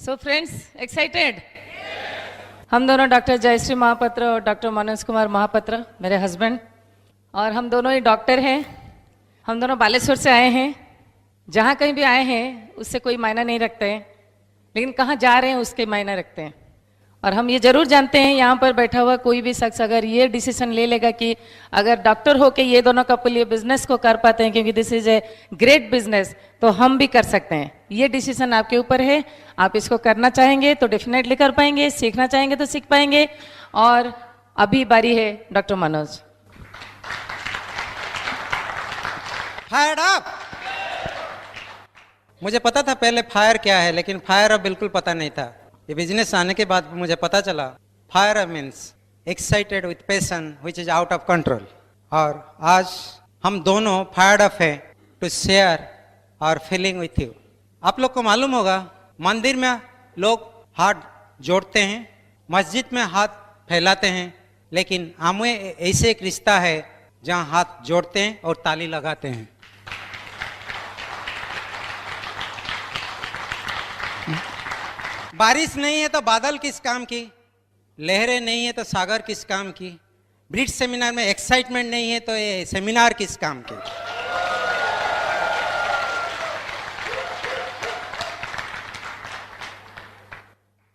So friends, excited? हम दोनों doctor Jayashree Mahapatra और डॉक्टर मनोज कुमार महापात्र, मेरे हस्बैंड, और हम दोनों ही डॉक्टर हैं। हम दोनों बालेश्वर से आए हैं। जहाँ कहीं भी आए हैं उससे कोई मायना नहीं रखते हैं, लेकिन कहाँ जा रहे हैं उसके मायना रखते हैं। और हम ये जरूर जानते हैं, यहाँ पर बैठा हुआ कोई भी शख्स अगर ये डिसीजन ले लेगा कि अगर डॉक्टर हो के ये दोनों कपल ये बिजनेस को कर पाते हैं, क्योंकि this is a great business, तो हम भी कर सकते हैं। ये डिसीजन आपके ऊपर है। आप इसको करना चाहेंगे तो डेफिनेटली कर पाएंगे, सीखना चाहेंगे तो सीख पाएंगे। और अभी बारी है डॉक्टर मनोज। Fire up. मुझे पता था पहले फायर क्या है, लेकिन फायर अप बिल्कुल पता नहीं था। ये बिजनेस आने के बाद मुझे पता चला fire up means excited with passion which is out of control. और आज हम दोनों फायर्ड अप है to share our feeling with you. आप लोग को मालूम होगा, मंदिर में लोग हाथ जोड़ते हैं, मस्जिद में हाथ फैलाते हैं, लेकिन आमवे ऐसे एक रिश्ता है जहाँ हाथ जोड़ते हैं और ताली लगाते हैं। बारिश नहीं है तो बादल किस काम की, लहरें नहीं है तो सागर किस काम की, ब्रिज सेमिनार में एक्साइटमेंट नहीं है तो ये सेमिनार किस काम की।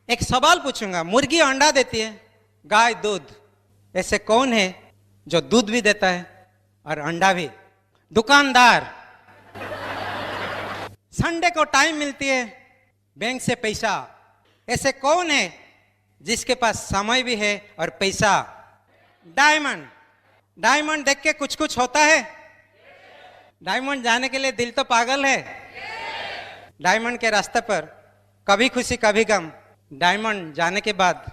एक सवाल पूछूंगा, मुर्गी अंडा देती है, गाय दूध, ऐसे कौन है जो दूध भी देता है और अंडा भी? दुकानदार। संडे को टाइम मिलती है बैंक से पैसा, ऐसे कौन है जिसके पास समय भी है और पैसा? डायमंड। डायमंड देख के कुछ कुछ होता है। डायमंड जाने के लिए दिल तो पागल है। डायमंड के रास्ते पर कभी खुशी कभी गम। डायमंड जाने के बाद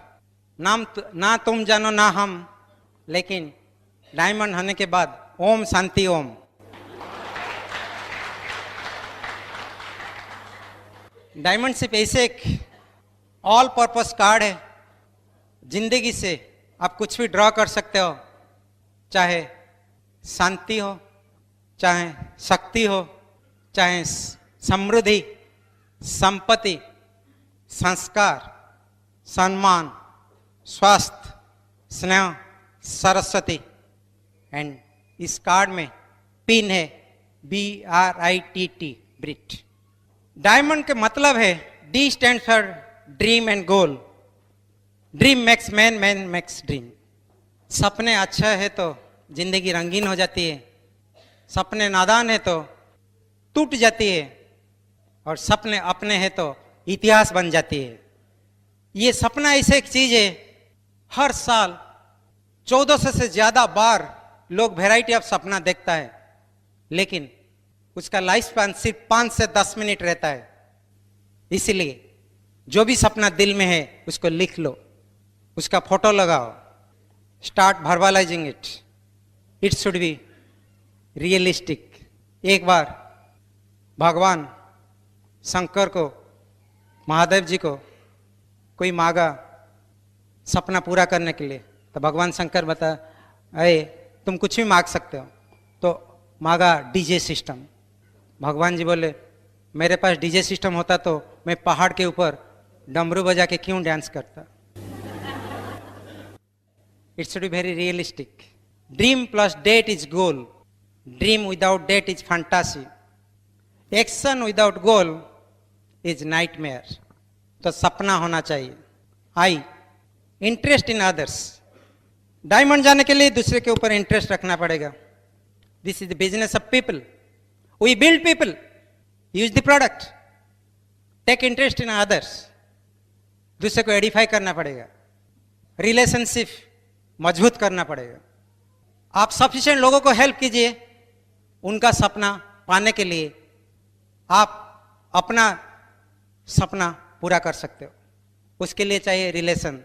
ना तुम जानो ना हम, लेकिन डायमंड होने के बाद ओम शांति ओम। डायमंड सिर्फ ऐसे एक ऑल पर्पस कार्ड है। जिंदगी से आप कुछ भी ड्रॉ कर सकते हो, चाहे शांति हो, चाहे शक्ति हो, चाहे समृद्धि, संपत्ति, संस्कार, सम्मान, स्वास्थ्य, स्नेह, सरस्वती। एंड इस कार्ड में पिन है BRITT, ब्रिट। डायमंड के मतलब है D stand for dream and goal. Dream makes man, man makes dream. सपने अच्छा है तो जिंदगी रंगीन हो जाती है, सपने नादान है तो टूट जाती है, और सपने अपने हैं तो इतिहास बन जाती है। ये सपना ऐसे एक चीज है, हर साल 1400 से ज्यादा बार लोग वैरायटी ऑफ सपना देखता है, लेकिन उसका लाइफ स्पैन सिर्फ 5 से 10 मिनट रहता है। इसीलिए जो भी सपना दिल में है उसको लिख लो, उसका फोटो लगाओ, start verbalising it. It should be realistic. एक बार भगवान शंकर को, महादेव जी को कोई मांगा सपना पूरा करने के लिए, तो भगवान शंकर बता, अरे तुम कुछ भी मांग सकते हो। तो मांगा डीजे सिस्टम। भगवान जी बोले, मेरे पास डीजे सिस्टम होता तो मैं पहाड़ के ऊपर डमरू बजा के क्यों डांस करता। It should be very realistic. Dream plus date is goal. Dream without date is fantasy. Action without goal is nightmare. तो सपना होना चाहिए। I interest in others. Diamond जाने के लिए दूसरे के ऊपर इंटरेस्ट रखना पड़ेगा। This is the business of people. We build people, use the product, take interest in others. दूसरे को एडिफाई करना पड़ेगा, रिलेशनशिप मजबूत करना पड़ेगा। आप सफिशिएंट लोगों को हेल्प कीजिए उनका सपना पाने के लिए। आप अपना सपना पूरा कर सकते हो। उसके लिए चाहिए relation.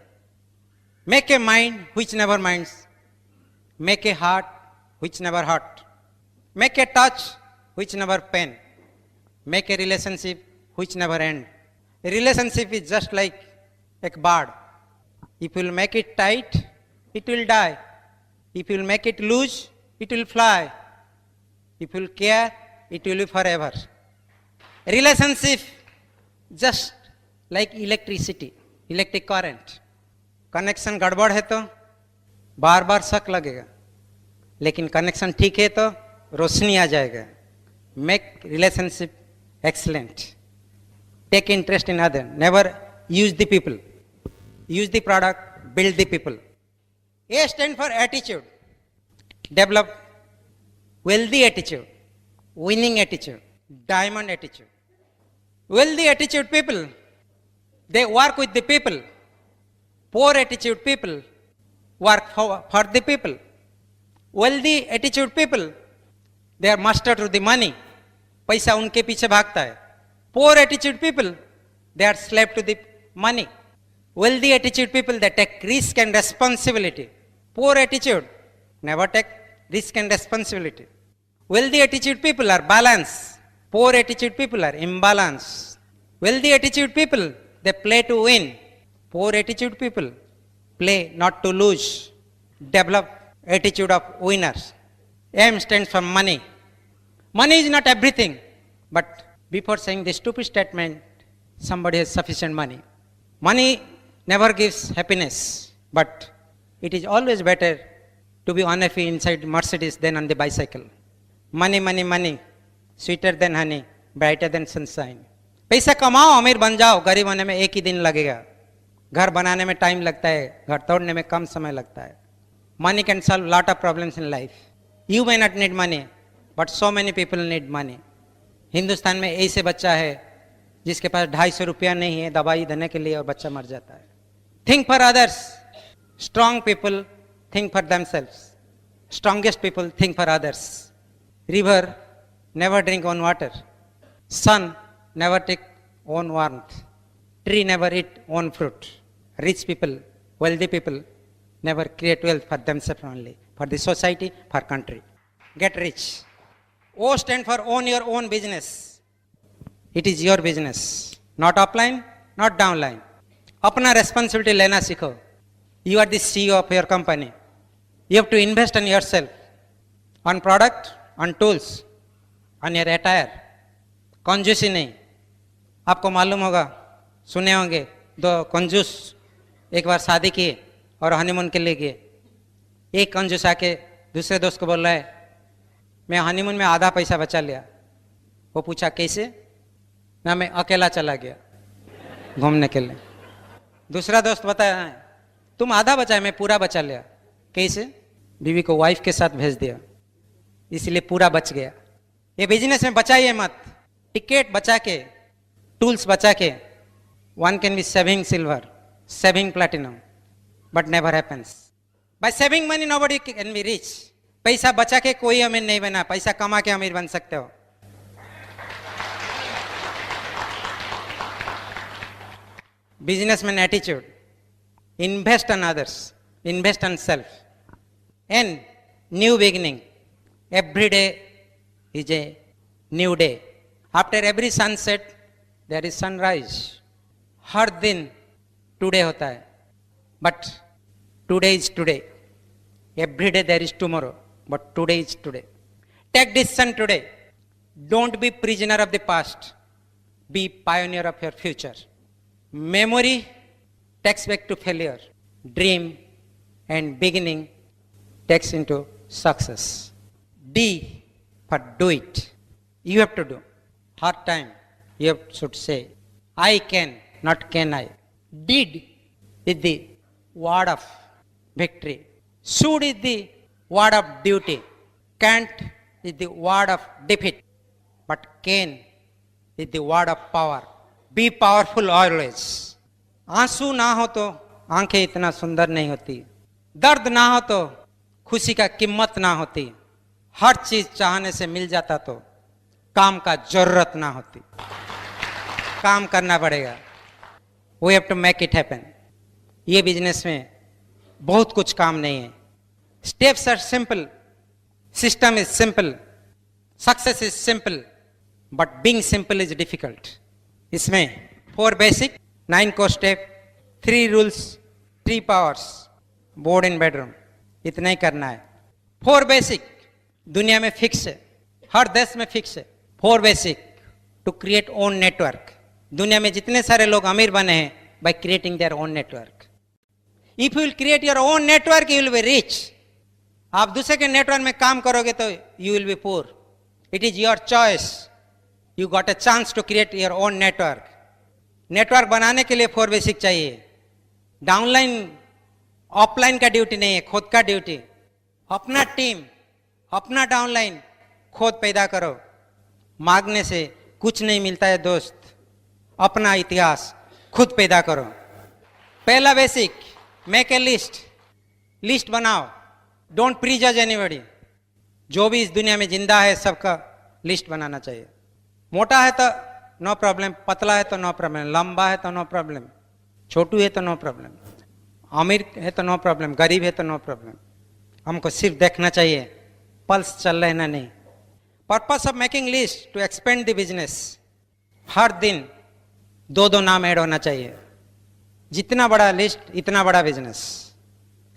Make a mind which never minds, make a heart which never hurt, make a touch which never pain, make a relationship which never end. A relationship is just like a bird. If you will make it tight, it will die. If you will make it loose, it will fly. If you will care, it will be forever. A relationship just like electricity, electric current, connection गड़बड़ है तो बार बार शक लगेगा, लेकिन connection ठीक है तो रोशनी आ जाएगा. Make relationship excellent. Take interest in other. Never use the people, use the product, build the people. A stand for attitude. Develop wealthy attitude, winning attitude, diamond attitude. Wealthy attitude people, they work with the people. Poor attitude people work for the people. Wealthy attitude people, they are master to the money. पैसा उनके पीछे भागता है. Poor attitude people, they are slave to the money. Wealthy attitude people, they take risk and responsibility. Poor attitude never take risk and responsibility. Wealthy attitude people are balanced. Poor attitude people are imbalanced. Wealthy attitude people, they play to win. Poor attitude people play not to lose. Develop attitude of winners. M stands for money. Money is not everything, but before saying the stupid statement, somebody has sufficient money. Money never gives happiness, but it is always better to be unhappy inside Mercedes than on the bicycle. Money, money, money, sweeter than honey, brighter than sunshine. पैसा कमाओ, अमीर बन जाओ, गरीब होने में एक ही दिन लगेगा. घर बनाने में टाइम लगता है, घर तोड़ने में कम समय लगता है. Money can solve lot of problems in life. You may not need money, but so many people need money. Hindustan में ऐसे बच्चा है जिसके पास 250 रुपया नहीं है दवाई देने के लिए और बच्चा मर जाता है. Think for others. Strong people think for themselves. Strongest people think for others. River never drink own water. Sun never take own warmth. Tree never eat own fruit. Rich people, wealthy people never create wealth for themselves only, for the society, for country. Get rich. O stand for own your own business. It is your business. Not upline, not downline. अपना responsibility लेना सीखो. You are the CEO of your company. You have to invest in yourself, on product, on tools, on your attire. कंजूसी नहीं. आपको मालूम होगा, सुने होंगे, दो कंजूस एक बार शादी किए और हनीमून के लिए गए. एक कंजूस आके दूसरे दोस्त को बोल रहा है, मैं हनीमून में आधा पैसा बचा लिया. वो पूछा कैसे? ना मैं अकेला चला गया घूमने के लिए. दूसरा दोस्त बताया, तुम आधा बचाए, मैं पूरा बचा लिया. कैसे? बीवी को वाइफ के साथ भेज दिया, इसलिए पूरा बच गया. ये बिजनेस में बचाइए मत. टिकट बचा के, टूल्स बचा के, one can be saving silver, saving platinum, but never happens. By saving money nobody can be rich. पैसा बचा के कोई अमीर नहीं बना, पैसा कमा के अमीर बन सकते हो. Businessman attitude. Invest on others. Invest on self. And new beginning. Every day is a new day. After every sunset, there is sunrise. हर दिन today होता है. But today is today. Every day there is tomorrow. But today is today. Take decision today. Don't be prisoner of the past. Be pioneer of your future. Memory takes back to failure. Dream and beginning takes into success. D for do it. You have to do. Hard time you should say, I can, not can I. Did is the word of victory. Should is the word of duty. Can't is the word of defeat. But can is the word of power. Be powerful always. आंसू ना हो तो आंखें इतना सुंदर नहीं होती. दर्द ना हो तो खुशी का कीमत ना होती. हर चीज चाहने से मिल जाता तो काम का जरूरत ना होती. काम करना पड़ेगा. We have to make it happen. ये बिजनेस में बहुत कुछ काम नहीं है. Steps are simple. System is simple. Success is simple. But being simple is difficult. इसमें 4 basic, 9 core step, 3 rules, 3 powers, board in bedroom. इतना ही करना है. 4 basic दुनिया में फिक्स है, हर देश में फिक्स है. 4 basic to create own network. दुनिया में जितने सारे लोग अमीर बने हैं by creating their own network. If you will create your own network you will be rich. आप दूसरे के नेटवर्क में काम करोगे तो you will be poor. It is your choice. You got a chance to create your own network. Network बनाने के लिए 4 बेसिक चाहिए। डाउनलाइन ऑफलाइन का ड्यूटी नहीं है, खुद का ड्यूटी। अपना टीम, अपना डाउनलाइन खुद पैदा करो। मांगने से कुछ नहीं मिलता है दोस्त। अपना इतिहास खुद पैदा करो। पहला basic, make a list. List बनाओ। Don't prejudge anybody. जो भी इस दुनिया में जिंदा है सबका लिस्ट बनाना चाहिए। मोटा है तो नो प्रॉब्लम, पतला है तो नो प्रॉब्लम, लंबा है तो नो प्रॉब्लम, छोटू है तो नो प्रॉब्लम, अमीर है तो नो प्रॉब्लम, गरीब है तो नो प्रॉब्लम। हमको सिर्फ देखना चाहिए पल्स चल रहा है ना नहीं। Purpose of making list to expand the business. हर दिन 2-2 नाम ऐड होना चाहिए। जितना बड़ा लिस्ट इतना बड़ा business.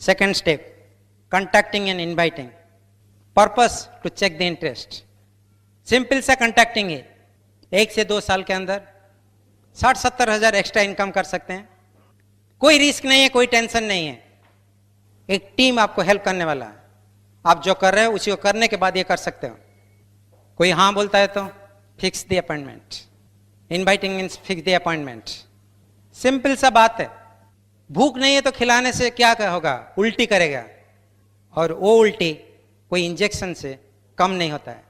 Second step, contacting and inviting. Purpose to check the interest. Simple सा कॉन्टैक्टिंग है। 1 से 2 साल के अंदर 60-70 हज़ार एक्स्ट्रा इनकम कर सकते हैं। कोई रिस्क नहीं है, कोई टेंशन नहीं है। एक टीम आपको हेल्प करने वाला है। आप जो कर रहे हो उसी को करने के बाद ये कर सकते हो। कोई हाँ बोलता है तो fix the appointment. Inviting means fix the appointment. Simple सा बात है। भूख नहीं है तो खिलाने से क्या होगा? उल्टी करेगा, और वो उल्टी कोई इंजेक्शन से कम नहीं होता है।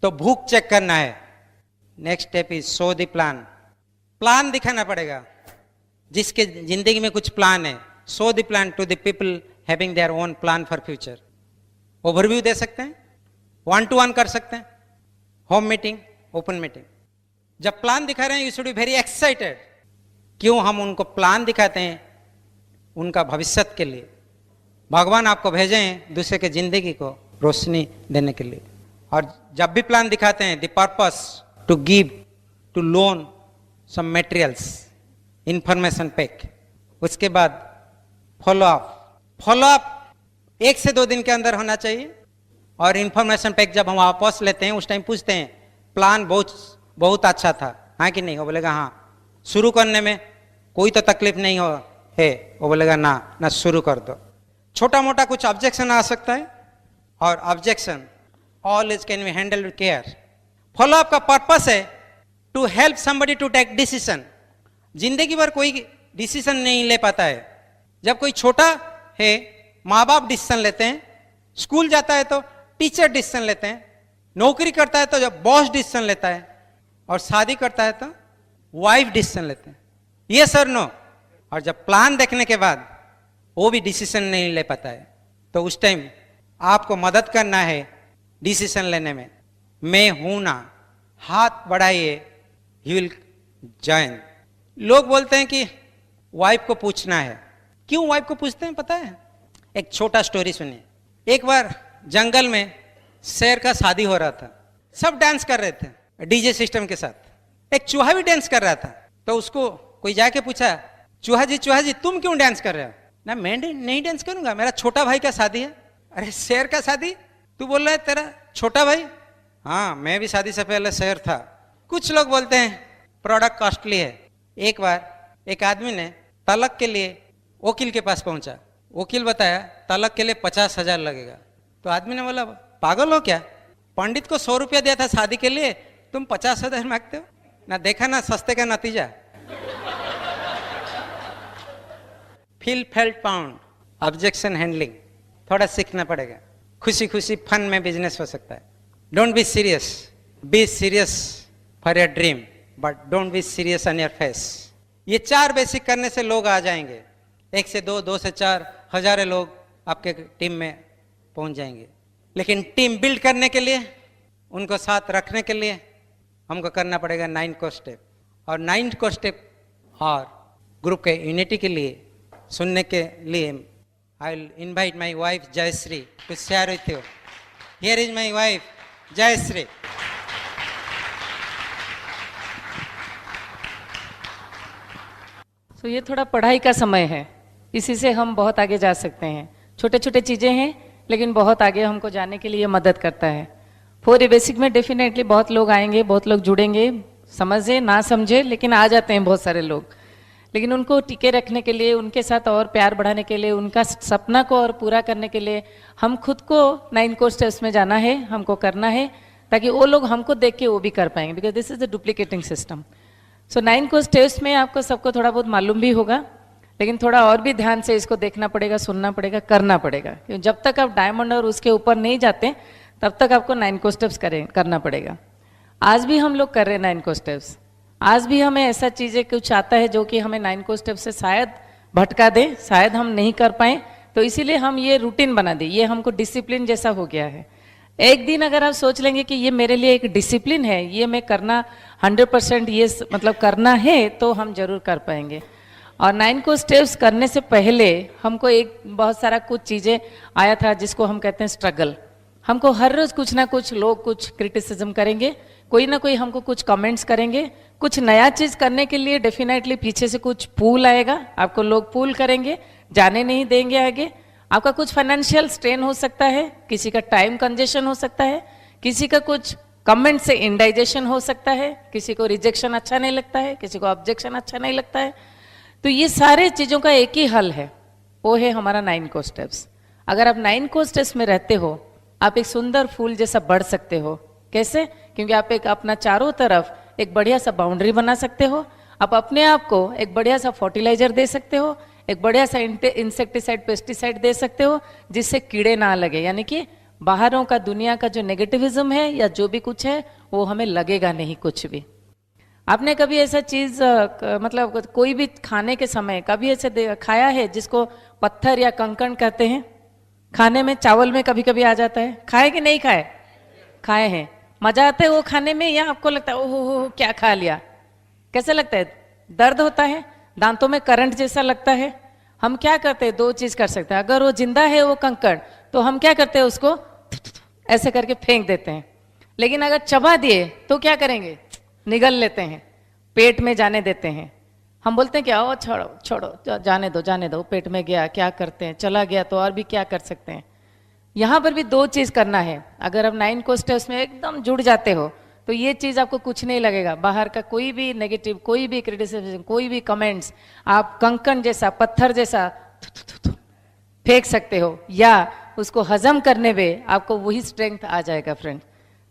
तो भूख चेक करना है। Next step is show the plan. Plan दिखाना पड़ेगा। जिसके जिंदगी में कुछ प्लान है, show the plan to the people having their own plan for future. Overview दे सकते हैं, 1-to-1 कर सकते हैं, होम मीटिंग, ओपन मीटिंग। जब प्लान दिखा रहे हैं you should be very excited. क्यों हम उनको प्लान दिखाते हैं? उनका भविष्य के लिए। भगवान आपको भेजे हैं दूसरे के जिंदगी को रोशनी देने के लिए। और जब भी प्लान दिखाते हैं, the purpose to give, to loan some materials, information pack. उसके बाद फॉलो अप। फॉलो अप 1 से 2 दिन के अंदर होना चाहिए। और इंफॉर्मेशन पैक जब हम वापस लेते हैं उस टाइम पूछते हैं प्लान बहुत अच्छा था, हाँ कि नहीं? वो बोलेगा हाँ। शुरू करने में कोई तो तकलीफ नहीं हो है, वो बोलेगा ना शुरू कर दो। छोटा मोटा कुछ ऑब्जेक्शन आ सकता है, और objection always can be handle with care. Follow up का पर्पस है to help somebody to take decision. जिंदगी भर कोई डिसीजन नहीं ले पाता है। जब कोई छोटा है माँ बाप डिसीजन लेते हैं, स्कूल जाता है तो टीचर डिसीजन लेते हैं, नौकरी करता है तो जब बॉस डिसीजन लेता है, और शादी करता है तो वाइफ डिसीजन लेते हैं। ये सर नो। और जब प्लान देखने के बाद वो भी डिसीजन नहीं ले पाता है, तो उस टाइम आपको मदद करना है डिसीजन लेने में। मैं हूं ना, हाथ बढ़ाइए, ही विल जॉइन। लोग बोलते हैं कि वाइफ को पूछना है। क्यों वाइफ को पूछते हैं पता है? एक छोटा स्टोरी सुनिए। एक बार जंगल में शेर का शादी हो रहा था। सब डांस कर रहे थे डीजे सिस्टम के साथ। एक चूहा भी डांस कर रहा था। तो उसको कोई जाके पूछा, चूहा जी तुम क्यों डांस कर रहे हो? ना मैं नहीं डांस करूंगा, मेरा छोटा भाई का शादी है। अरे शेर का शादी? तू बोल रहा है तेरा छोटा भाई? हाँ, मैं भी शादी से पहले शेर था। कुछ लोग बोलते हैं प्रोडक्ट कॉस्टली है। एक बार एक आदमी ने तलाक के लिए वकील के पास पहुंचा। वकील बताया तलाक के लिए 50,000 लगेगा। तो आदमी ने बोला पागल हो क्या? पंडित को 100 रुपया दिया था शादी के लिए, तुम 50,000 मांगते हो? ना देखा ना सस्ते का नतीजा। Feel felt pound, objection handling थोड़ा सीखना पड़ेगा। खुशी खुशी फन में बिजनेस हो सकता है। Don't be serious for your dream, but don't be serious on your face. ये 4 बेसिक करने से लोग आ जाएंगे। 1 से 2, 2 से 4, हजारों लोग आपके टीम में पहुंच जाएंगे। लेकिन टीम बिल्ड करने के लिए, उनको साथ रखने के लिए हमको करना पड़ेगा 9 को स्टेप। और 9 को स्टेप और ग्रुप के यूनिटी के लिए सुनने के लिए I will invite my wife Jayashree to share with you. Here is my wife Jayashree. तो ये थोड़ा पढ़ाई का समय है, इसी से हम बहुत आगे जा सकते हैं। छोटे छोटे चीज़ें हैं लेकिन बहुत आगे हमको जाने के लिए मदद करता है। 4 बेसिक में डेफिनेटली बहुत लोग आएंगे, बहुत लोग जुड़ेंगे, समझे ना समझे, लेकिन आ जाते हैं बहुत सारे लोग। लेकिन उनको टिके रखने के लिए, उनके साथ और प्यार बढ़ाने के लिए, उनका सपना को और पूरा करने के लिए हम खुद को 9 कोर्स स्टेप्स में जाना है, हमको करना है, ताकि वो लोग हमको देख के वो भी कर पाएंगे, because this is the duplicating system. So 9 course steps में आपको सबको थोड़ा बहुत मालूम भी होगा, लेकिन थोड़ा और भी ध्यान से इसको देखना पड़ेगा, सुनना पड़ेगा, करना पड़ेगा। क्योंकि जब तक आप डायमंड और उसके ऊपर नहीं जाते तब तक आपको 9 कोर्स स्टेप्स करना पड़ेगा। आज भी हम लोग कर रहे हैं 9 कोर्स स्टेप्स। आज भी हमें ऐसा चीज़ें कुछ आता है जो कि हमें 9 कोर्स स्टेप्स से शायद भटका दे, शायद हम नहीं कर पाए, तो इसीलिए हम ये रूटीन बना दें, ये हमको डिसिप्लिन जैसा हो गया है। एक दिन अगर आप सोच लेंगे कि ये मेरे लिए एक डिसिप्लिन है, ये मैं करना 100% ये मतलब करना है, तो हम जरूर कर पाएंगे। और 9 कोर्स स्टेप्स करने से पहले हमको एक बहुत सारा कुछ चीज़ें आया था जिसको हम कहते हैं स्ट्रगल। हमको हर रोज कुछ ना कुछ लोग कुछ क्रिटिसिज्म करेंगे, कोई ना कोई हमको कुछ कमेंट्स करेंगे, कुछ नया चीज करने के लिए डेफिनेटली पीछे से कुछ पुल आएगा, आपको लोग पुल करेंगे, जाने नहीं देंगे आगे। आपका कुछ फाइनेंशियल स्ट्रेन हो सकता है, किसी का टाइम कंजेशन हो सकता है, किसी का कुछ कमेंट से इंडाइजेशन हो सकता है, किसी को रिजेक्शन अच्छा नहीं लगता है, किसी को ऑब्जेक्शन अच्छा नहीं लगता है। तो ये सारे चीजों का एक ही हल है, वो है हमारा 9 कोर्स स्टेप्स। अगर आप 9 कोर्स स्टेप्स में रहते हो, आप एक सुंदर फूल जैसा बढ़ सकते हो। कैसे? क्योंकि आप एक अपना चारों तरफ एक बढ़िया सा बाउंड्री बना सकते हो, आप अपने आप को एक बढ़िया सा फर्टिलाइजर दे सकते हो, एक बढ़िया सा इंसेक्टिसाइड पेस्टिसाइड दे सकते हो, जिससे कीड़े ना लगे, यानी कि बाहरों का दुनिया का जो नेगेटिविज्म है या जो भी कुछ है वो हमें लगेगा नहीं कुछ भी। आपने कभी ऐसा चीज मतलब कोई भी खाने के समय कभी ऐसे खाया है जिसको पत्थर या कंकड़ कहते हैं? खाने में चावल में कभी कभी आ जाता है, खाए कि नहीं खाए? खाए हैं। मजा आता है वो खाने में, या आपको लगता है ओहो क्या खा लिया? कैसा लगता है? दर्द होता है, दांतों में करंट जैसा लगता है। हम क्या करते हैं, 2 चीज कर सकते हैं। अगर वो जिंदा है वो कंकड़, तो हम क्या करते हैं, उसको ऐसे करके फेंक देते हैं। लेकिन अगर चबा दिए तो क्या करेंगे, निगल लेते हैं, पेट में जाने देते हैं। हम बोलते हैं कि आओ छोड़ो छोड़ो, जाने दो, पेट में गया, क्या करते हैं, चला गया तो और भी क्या कर सकते हैं। यहाँ पर भी 2 चीज करना है। अगर आप 9 कोर्स स्टेप्स में एकदम जुड़ जाते हो तो ये चीज आपको कुछ नहीं लगेगा। बाहर का कोई भी नेगेटिव, कोई भी क्रिटिसिज्म, कोई भी कमेंट्स आप कंकड़ जैसा, पत्थर जैसा फेंक सकते हो, या उसको हजम करने में आपको वही स्ट्रेंथ आ जाएगा फ्रेंड।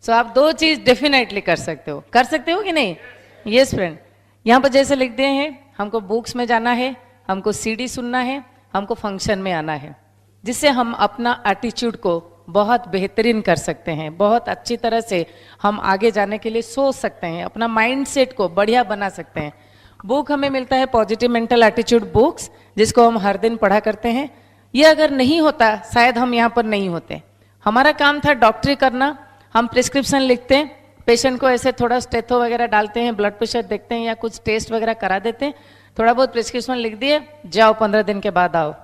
सो आप 2 चीज डेफिनेटली कर सकते हो कि नहीं? Yes friend. यहाँ पर जैसे लिख दिए हैं, हमको बुक्स में जाना है, हमको सीडी सुनना है, हमको फंक्शन में आना है, जिससे हम अपना एटीट्यूड को बहुत बेहतरीन कर सकते हैं, बहुत अच्छी तरह से हम आगे जाने के लिए सोच सकते हैं, अपना माइंडसेट को बढ़िया बना सकते हैं। बुक हमें मिलता है पॉजिटिव मेंटल एटीट्यूड बुक्स, जिसको हम हर दिन पढ़ा करते हैं। ये अगर नहीं होता शायद हम यहाँ पर नहीं होते। हमारा काम था डॉक्टरी करना, हम प्रिस्क्रिप्शन लिखते हैं, पेशेंट को ऐसे थोड़ा स्टेथो वगैरह डालते हैं, ब्लड प्रेशर देखते हैं या कुछ टेस्ट वगैरह करा देते हैं, थोड़ा बहुत प्रिस्क्रिप्शन लिख दिए, जाओ 15 दिन के बाद आओ।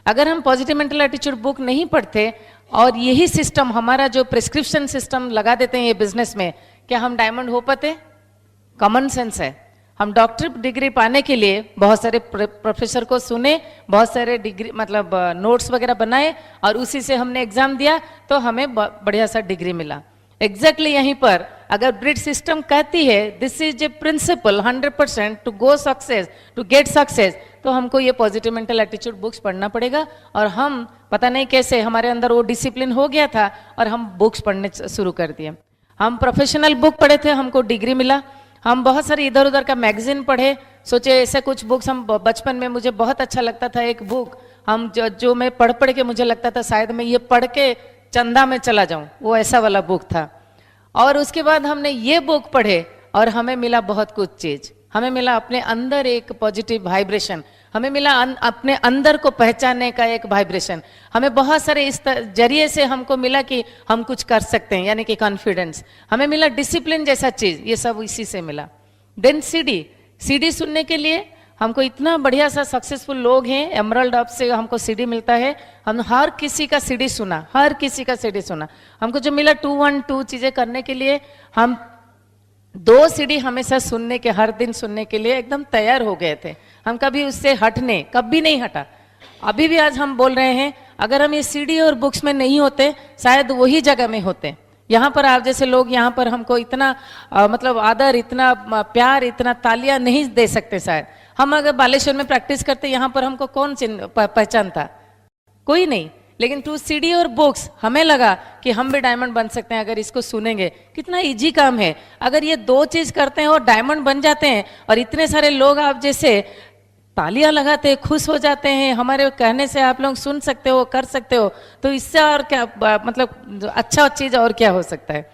अगर हम पॉजिटिव मेंटल एटीट्यूड बुक नहीं पढ़ते और यही सिस्टम हमारा जो प्रिस्क्रिप्शन सिस्टम लगा देते हैं ये बिजनेस में, क्या हम डायमंड हो पाते? कॉमन सेंस है। हम डॉक्टर डिग्री पाने के लिए बहुत सारे प्रोफेसर को सुने, बहुत सारे डिग्री मतलब नोट्स वगैरह बनाए और उसी से हमने एग्जाम दिया तो हमें बढ़िया सा डिग्री मिला। एग्जैक्टली यहीं पर अगर ब्रिट सिस्टम कहती है this is a principle 100% to go success, to get success, तो हमको ये पॉजिटिव मेंटल एटीट्यूड बुक्स पढ़ना पड़ेगा। और हम पता नहीं कैसे हमारे अंदर वो डिसिप्लिन हो गया था और हम बुक्स पढ़ने शुरू कर दिए। हम प्रोफेशनल बुक पढ़े थे, हमको डिग्री मिला। हम बहुत सारे इधर उधर का मैगजीन पढ़े, सोचे ऐसे कुछ बुक्स हम बचपन में मुझे बहुत अच्छा लगता था एक बुक, हम जो मैं पढ़ के मुझे लगता था शायद मैं ये पढ़ के चंदा में चला जाऊं, वो ऐसा वाला बुक था। और उसके बाद हमने ये बुक पढ़े और हमें मिला बहुत कुछ चीज, हमें मिला अपने अंदर एक पॉजिटिव वाइब्रेशन, हमें मिला अपने अंदर को पहचानने का एक वाइब्रेशन, हमें बहुत सारे इस जरिए से हमको मिला कि हम कुछ कर सकते हैं, यानी कि कॉन्फिडेंस, हमें मिला डिसिप्लिन जैसा चीज, ये सब इसी से मिला। देन सीडी सुनने के लिए हमको इतना बढ़िया सा सक्सेसफुल लोग हैं, एमरल्ड हब से हमको सीडी मिलता है, हम हर किसी का सीडी सुना, हर किसी का सीडी सुना। हमको जो मिला 212 चीजें करने के लिए, हम 2 सीडी हमेशा सुनने के, हर दिन सुनने के लिए एकदम तैयार हो गए थे। हम कभी उससे हटने कभी नहीं हटा। अभी भी आज हम बोल रहे हैं अगर हम ये सीडी और बुक्स में नहीं होते शायद वही जगह में होते, यहाँ पर आप जैसे लोग यहाँ पर हमको इतना मतलब आदर, इतना प्यार, इतना तालियां नहीं दे सकते शायद। हम अगर बालेश्वर में प्रैक्टिस करते यहाँ पर हमको कौन पहचानता? कोई नहीं। लेकिन थ्रू सीडी और बुक्स हमें लगा कि हम भी डायमंड बन सकते हैं अगर इसको सुनेंगे। कितना इजी काम है, अगर ये दो चीज करते हैं और डायमंड बन जाते हैं, और इतने सारे लोग आप जैसे तालियां लगाते हैं, खुश हो जाते हैं, हमारे कहने से आप लोग सुन सकते हो, कर सकते हो, तो इससे और क्या मतलब अच्छा चीज और क्या हो सकता है।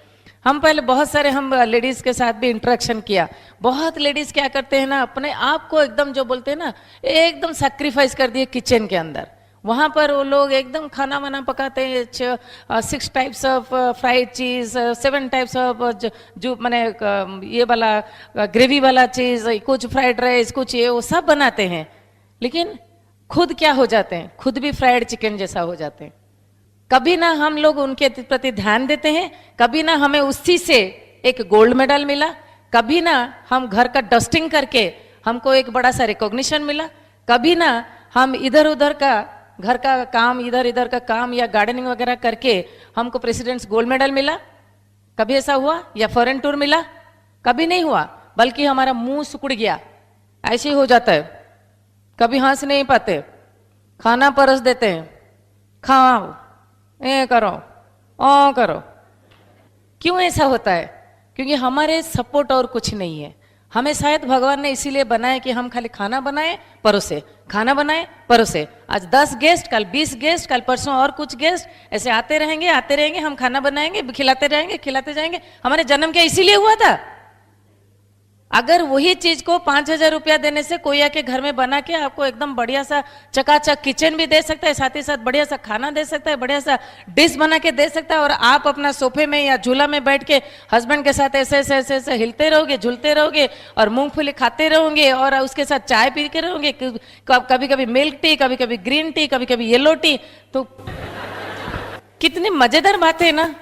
हम पहले बहुत सारे हम लेडीज के साथ भी इंटरेक्शन किया। बहुत लेडीज क्या करते हैं ना, अपने आप को एकदम जो बोलते हैं ना, एकदम सैक्रिफाइस कर दिए किचन के अंदर। वहाँ पर वो लोग एकदम खाना वाना पकाते हैं, 6 टाइप्स ऑफ फ्राइड चीज, 7 टाइप्स ऑफ जो मैंने ये वाला ग्रेवी वाला चीज, कुछ फ्राइड राइस, कुछ ये वो सब बनाते हैं। लेकिन खुद क्या हो जाते हैं, खुद भी फ्राइड चिकन जैसा हो जाते हैं। कभी ना हम लोग उनके प्रति ध्यान देते हैं, कभी ना हमें उसी से एक गोल्ड मेडल मिला, कभी ना हम घर का डस्टिंग करके हमको एक बड़ा सा रिकॉग्निशन मिला, कभी ना हम इधर उधर का घर का काम, इधर इधर का काम या गार्डनिंग वगैरह करके हमको प्रेसिडेंट्स गोल्ड मेडल मिला। कभी ऐसा हुआ? या फॉरेन टूर मिला? कभी नहीं हुआ, बल्कि हमारा मुंह सिकुड़ गया, ऐसे ही हो जाता है। कभी हंस नहीं पाते, खाना परस देते हैं, खाओ, ए करो, ओ करो। क्यों ऐसा होता है? क्योंकि हमारे सपोर्ट और कुछ नहीं है। हमें शायद भगवान ने इसीलिए बनाया कि हम खाली खाना बनाए परोसे, खाना बनाए परोसे। आज 10 गेस्ट, कल 20 गेस्ट, कल परसों और कुछ गेस्ट, ऐसे आते रहेंगे आते रहेंगे। हम खाना बनाएंगे, खिलाते रहेंगे, खिलाते जाएंगे। हमारे जन्म क्या इसीलिए हुआ था? अगर वही चीज को 5,000 रुपया देने से कोई आके घर में बना के आपको एकदम बढ़िया सा चकाचक किचन भी दे सकता है, साथ ही साथ बढ़िया सा खाना दे सकता है, बढ़िया सा डिश बना के दे सकता है, और आप अपना सोफे में या झूला में बैठ के हस्बैंड के साथ ऐसे ऐसे ऐसे ऐसे हिलते रहोगे, झूलते रहोगे, और मूंगफली खाते रहोगे, और उसके साथ चाय पी के रहोगे, कभी कभी मिल्क टी, कभी कभी ग्रीन टी, कभी कभी येलो टी। तो कितनी मजेदार बात है ना।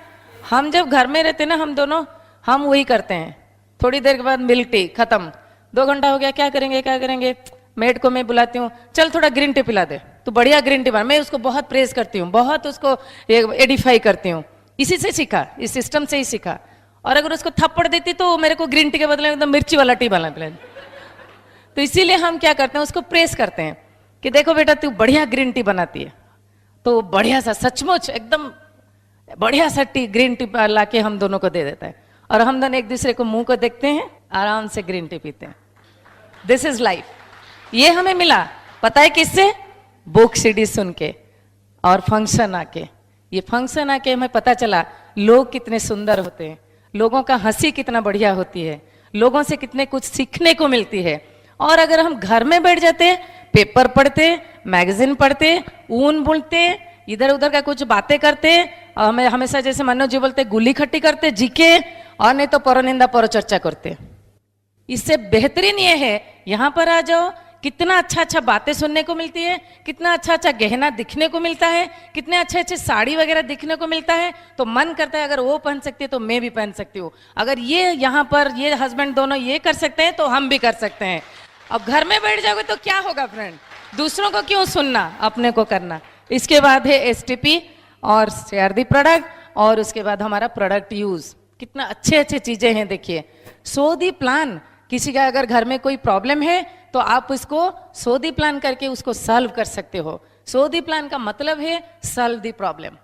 हम जब घर में रहते ना, हम दोनों हम वही करते हैं। थोड़ी देर के बाद मिल्क टी खत्म, 2 घंटा हो गया, क्या करेंगे क्या करेंगे। मेड को मैं बुलाती हूँ, चल थोड़ा ग्रीन टी पिला दे, तो बढ़िया ग्रीन टी बना। मैं उसको बहुत प्रेज करती हूँ, बहुत उसको एडिफाई करती हूँ। इसी से सीखा, इस सिस्टम से ही सीखा। और अगर उसको थप्पड़ देती तो मेरे को ग्रीन टी के बदले एकदम मिर्ची वाला टी बना पिला। तो इसीलिए हम क्या करते हैं, उसको प्रेस करते हैं कि देखो बेटा तू बढ़िया ग्रीन टी बनाती है। तो बढ़िया सा, सचमुच एकदम बढ़िया सा टी, ग्रीन टी ला के हम दोनों को दे देता है, और हम दोनों एक दूसरे को मुंह को देखते हैं, आराम से ग्रीन टी पीते हैं। This is life. ये हमें मिला, पता है किससे? बुक सीडी सुन के और फंक्शन आके। ये फंक्शन आके हमें पता चला लोग कितने सुंदर होते हैं, लोगों का हंसी कितना बढ़िया होती है, लोगों से कितने कुछ सीखने को मिलती है। और अगर हम घर में बैठ जाते, पेपर पढ़ते, मैगजीन पढ़ते, ऊन बुनते, इधर उधर का कुछ बातें करते, और हमें हमेशा जैसे मनोज जी बोलते गुली खट्टी करते, जीके, और नहीं तो परनिंदा पर चर्चा करते। इससे बेहतरीन ये है, यहाँ पर आ जाओ, कितना अच्छा अच्छा बातें सुनने को मिलती है, कितना अच्छा अच्छा गहना दिखने को मिलता है, कितने अच्छे अच्छे साड़ी वगैरह दिखने को मिलता है। तो मन करता है अगर वो पहन सकती है तो मैं भी पहन सकती हूँ। अगर ये यहाँ पर ये हस्बैंड दोनों ये कर सकते हैं तो हम भी कर सकते हैं। अब घर में बैठ जाओगे तो क्या होगा फ्रेंड? दूसरों को क्यों सुनना, अपने को करना। इसके बाद है STP और शेयर दी प्रोडक्ट, और उसके बाद हमारा प्रोडक्ट यूज। कितना अच्छे अच्छे चीजें हैं देखिए। सो दी प्लान, किसी का अगर घर में कोई प्रॉब्लम है तो आप उसको सो दी प्लान करके उसको सॉल्व कर सकते हो। सो दी प्लान का मतलब है सॉल्व दी प्रॉब्लम।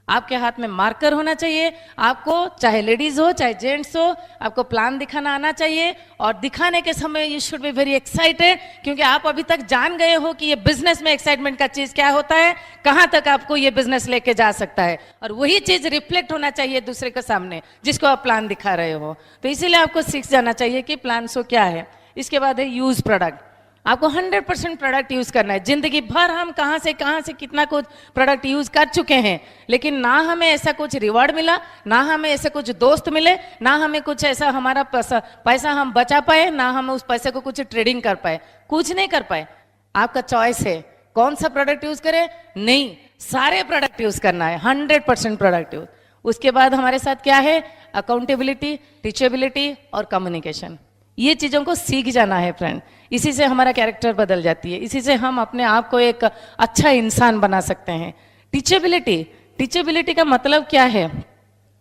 आपके हाथ में मार्कर होना चाहिए, आपको चाहे लेडीज हो चाहे जेंट्स हो, आपको प्लान दिखाना आना चाहिए। और दिखाने के समय you should be very excited, क्योंकि आप अभी तक जान गए हो कि ये बिजनेस में एक्साइटमेंट का चीज क्या होता है, कहां तक आपको ये बिजनेस लेके जा सकता है, और वही चीज रिफ्लेक्ट होना चाहिए दूसरे के सामने जिसको आप प्लान दिखा रहे हो। तो इसीलिए आपको सीख जाना चाहिए कि प्लान सो क्या है। इसके बाद है यूज प्रोडक्ट। आपको 100% प्रोडक्ट यूज करना है। जिंदगी भर हम कहां से कितना कुछ प्रोडक्ट यूज कर चुके हैं, लेकिन ना हमें ऐसा कुछ रिवॉर्ड मिला, ना हमें ऐसे कुछ दोस्त मिले, ना हमें कुछ ऐसा हमारा पैसा हम बचा पाए, ना हम उस पैसे को कुछ ट्रेडिंग कर पाए, कुछ नहीं कर पाए। आपका चॉइस है कौन सा प्रोडक्ट यूज करें। नहीं, सारे प्रोडक्ट यूज करना है, 100% प्रोडक्ट यूज। उसके बाद हमारे साथ क्या है? अकाउंटेबिलिटी, टीचेबिलिटी और कम्युनिकेशन। ये चीजों को सीख जाना है फ्रेंड। इसी से हमारा कैरेक्टर बदल जाती है, इसी से हम अपने आप को एक अच्छा इंसान बना सकते हैं। टीचेबिलिटी, टीचेबिलिटी का मतलब क्या है?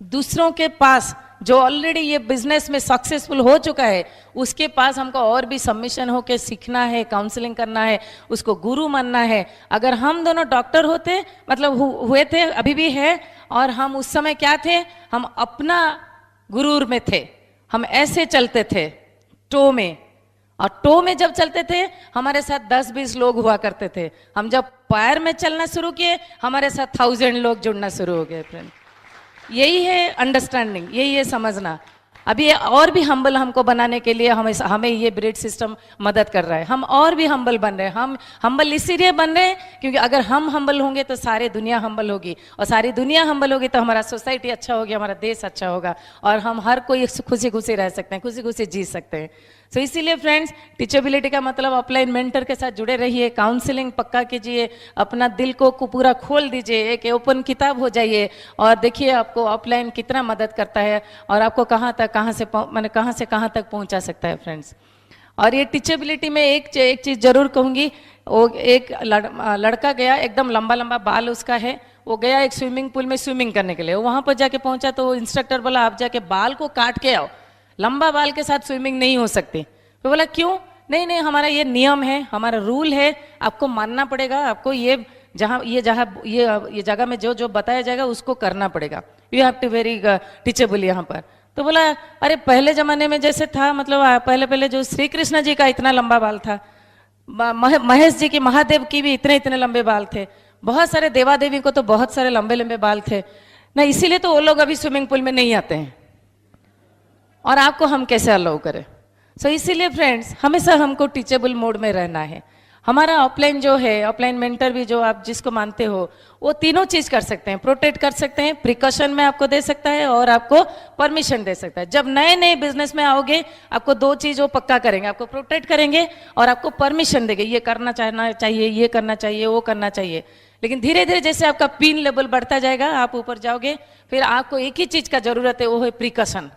दूसरों के पास जो ऑलरेडी ये बिजनेस में सक्सेसफुल हो चुका है, उसके पास हमको और भी सबमिशन होके सीखना है, काउंसलिंग करना है, उसको गुरु मानना है। अगर हम दोनों डॉक्टर होते, मतलब हुए थे, अभी भी है, और हम उस समय क्या थे, हम अपना गुरूर में थे, हम ऐसे चलते थे टो में, और टो में जब चलते थे हमारे साथ 10-20 लोग हुआ करते थे। हम जब पैर में चलना शुरू किए हमारे साथ 1000 लोग जुड़ना शुरू हो गए फ्रेंड। यही है अंडरस्टैंडिंग, यही है समझना। अभी ये और भी हम्बल हमको बनाने के लिए हमें ये ब्रिज सिस्टम मदद कर रहा है। हम और भी हम्बल बन रहे हैं। हम हम्बल इसीलिए बन रहे हैं क्योंकि अगर हम हम्बल होंगे तो सारी दुनिया हम्बल होगी, और सारी दुनिया हम्बल होगी तो हमारा सोसाइटी अच्छा होगी, हमारा देश अच्छा होगा, और हम हर कोई खुशी खुशी रह सकते हैं, खुशी खुशी जी सकते हैं। सो इसीलिए फ्रेंड्स, टीचेबिलिटी का मतलब ऑफलाइन मेंटर के साथ जुड़े रहिए, काउंसलिंग पक्का कीजिए, अपना दिल को पूरा खोल दीजिए, एक ओपन किताब हो जाइए, और देखिए आपको ऑफलाइन कितना मदद करता है और आपको कहाँ से कहाँ तक पहुँचा सकता है फ्रेंड्स। और ये टीचेबिलिटी में एक चीज़ जरूर कहूँगी, वो एक लड़का गया, एकदम लंबा लंबा बाल उसका है, वो गया एक स्विमिंग पूल में स्विमिंग करने के लिए। वहाँ पर जाके पहुँचा तो इंस्ट्रक्टर बोला आप जाके बाल को काट के आओ, लंबा बाल के साथ स्विमिंग नहीं हो सकती। तो बोला क्यों? नहीं हमारा ये नियम है, हमारा रूल है, आपको मानना पड़ेगा, आपको ये जगह में जो बताया जाएगा उसको करना पड़ेगा, you have to very teachable यहाँ पर। तो बोला अरे पहले जमाने में जैसे था, मतलब पहले जो श्री कृष्ण जी का इतना लंबा बाल था, महेश जी की, महादेव की भी इतने लंबे बाल थे, बहुत सारे देवा देवी को तो बहुत सारे लंबे लंबे बाल थे ना, इसीलिए तो वो लोग अभी स्विमिंग पूल में नहीं आते हैं, और आपको हम कैसे अलाउ करें। सो इसीलिए फ्रेंड्स, हमेशा हमको टीचेबल मोड में रहना है। हमारा ऑफलाइन जो है, ऑफलाइन मेंटर भी जो आप जिसको मानते हो, वो तीनों चीज कर सकते हैं, प्रोटेक्ट कर सकते हैं, प्रिकॉशन में आपको दे सकता है, और आपको परमिशन दे सकता है। जब नए बिजनेस में आओगे आपको 2 चीज वो पक्का करेंगे, आपको प्रोटेक्ट करेंगे और आपको परमिशन देंगे, ये करना चाहिए, ये करना चाहिए, वो करना चाहिए। लेकिन धीरे धीरे जैसे आपका पिन लेवल बढ़ता जाएगा, आप ऊपर जाओगे, फिर आपको एक ही चीज का जरूरत है, वो है प्रिकॉशन।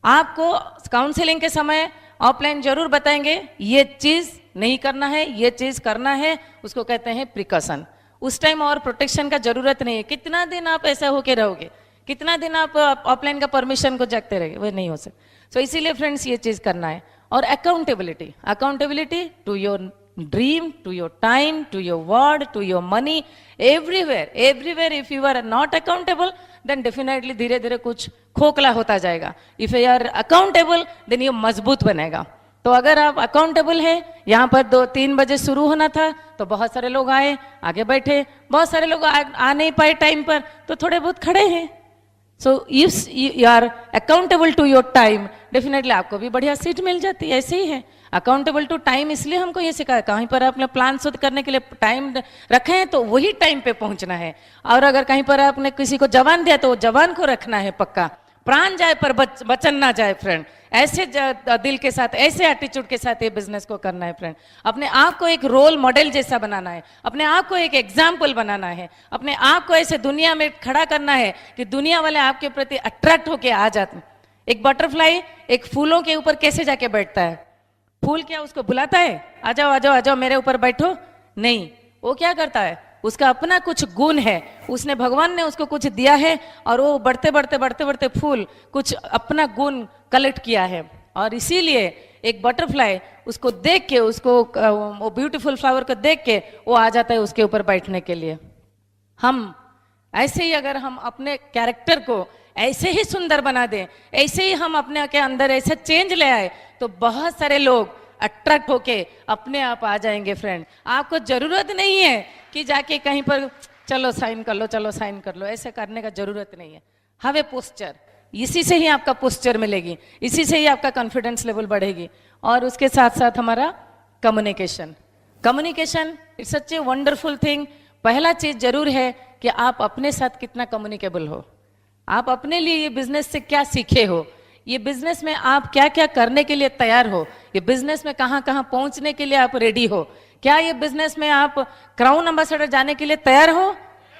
आपको काउंसलिंग के समय ऑफलाइन जरूर बताएंगे, ये चीज नहीं करना है, ये चीज करना है, उसको कहते हैं प्रिकॉशन। उस टाइम और प्रोटेक्शन का जरूरत नहीं है। कितना दिन आप ऐसा होके रहोगे, कितना दिन आप ऑफलाइन का परमिशन को जगते रहेंगे, वो नहीं हो सकता। सो इसीलिए फ्रेंड्स ये चीज करना है। और accountability to your dream, to your time, to your word, to your money, everywhere if you are not accountable then definitely धीरे धीरे कुछ खोखला होता जाएगा। If you are accountable then ये मजबूत बनेगा। तो अगर आप अकाउंटेबल हैं, यहाँ पर 2-3 बजे शुरू होना था तो बहुत सारे लोग आए, आगे बैठे, बहुत सारे लोग आ नहीं पाए टाइम पर, तो थोड़े बहुत खड़े हैं। So if you are accountable to your time, definitely आपको भी बढ़िया सीट मिल जाती है। ऐसे ही है अकाउंटेबल टू टाइम, इसलिए हमको ये सिखाया, कहीं पर आपने प्लान शुद्ध करने के लिए टाइम रखे हैं तो वही टाइम पे पहुंचना है। और अगर कहीं पर आपने किसी को जवान दिया तो वो जवान को रखना है पक्का, प्राण जाए पर वचन ना जाए फ्रेंड। ऐसे दिल के साथ, ऐसे एटीट्यूड के साथ ये बिजनेस को करना है फ्रेंड। अपने आप को एक रोल मॉडल जैसा बनाना है, अपने आप को एक एग्जाम्पल बनाना है, अपने आप को ऐसे दुनिया में खड़ा करना है कि दुनिया वाले आपके प्रति अट्रैक्ट होके आ जाते हैं। एक बटरफ्लाई एक फूलों के ऊपर कैसे जाके बैठता है? फूल क्या उसको बुलाता है, आ जाओ आ जाओ आ जाओ मेरे ऊपर बैठो? नहीं, वो क्या करता है, उसका अपना कुछ गुण है, उसने, भगवान ने उसको कुछ दिया है, और वो बढ़ते बढ़ते फूल कुछ अपना गुण कलेक्ट किया है। और इसीलिए एक बटरफ्लाई उसको देख के, उसको वो ब्यूटीफुल फ्लावर को देख के वो आ जाता है उसके ऊपर बैठने के लिए। हम ऐसे ही अगर हम अपने कैरेक्टर को ऐसे ही सुंदर बना दें, ऐसे ही हम अपने के अंदर ऐसा चेंज ले आए, तो बहुत सारे लोग अट्रैक्ट होके अपने आप आ जाएंगे फ्रेंड। आपको जरूरत नहीं है कि जाके कहीं पर चलो साइन कर लो, चलो साइन कर लो, ऐसे करने का जरूरत नहीं है। हैव ए पोस्चर, इसी से ही आपका पोस्चर मिलेगी, इसी से ही आपका कॉन्फिडेंस लेवल बढ़ेगी। और उसके साथ साथ हमारा communication it's such a wonderful thing. पहला चीज जरूर है कि आप अपने साथ कितना कम्युनिकेबल हो, आप अपने लिए ये बिजनेस से क्या सीखे हो, ये बिजनेस में आप क्या क्या करने के लिए तैयार हो, ये बिजनेस में कहाँ कहाँ पहुंचने के लिए आप रेडी हो, क्या ये बिजनेस में आप क्राउन एम्बेसडर जाने के लिए तैयार हो?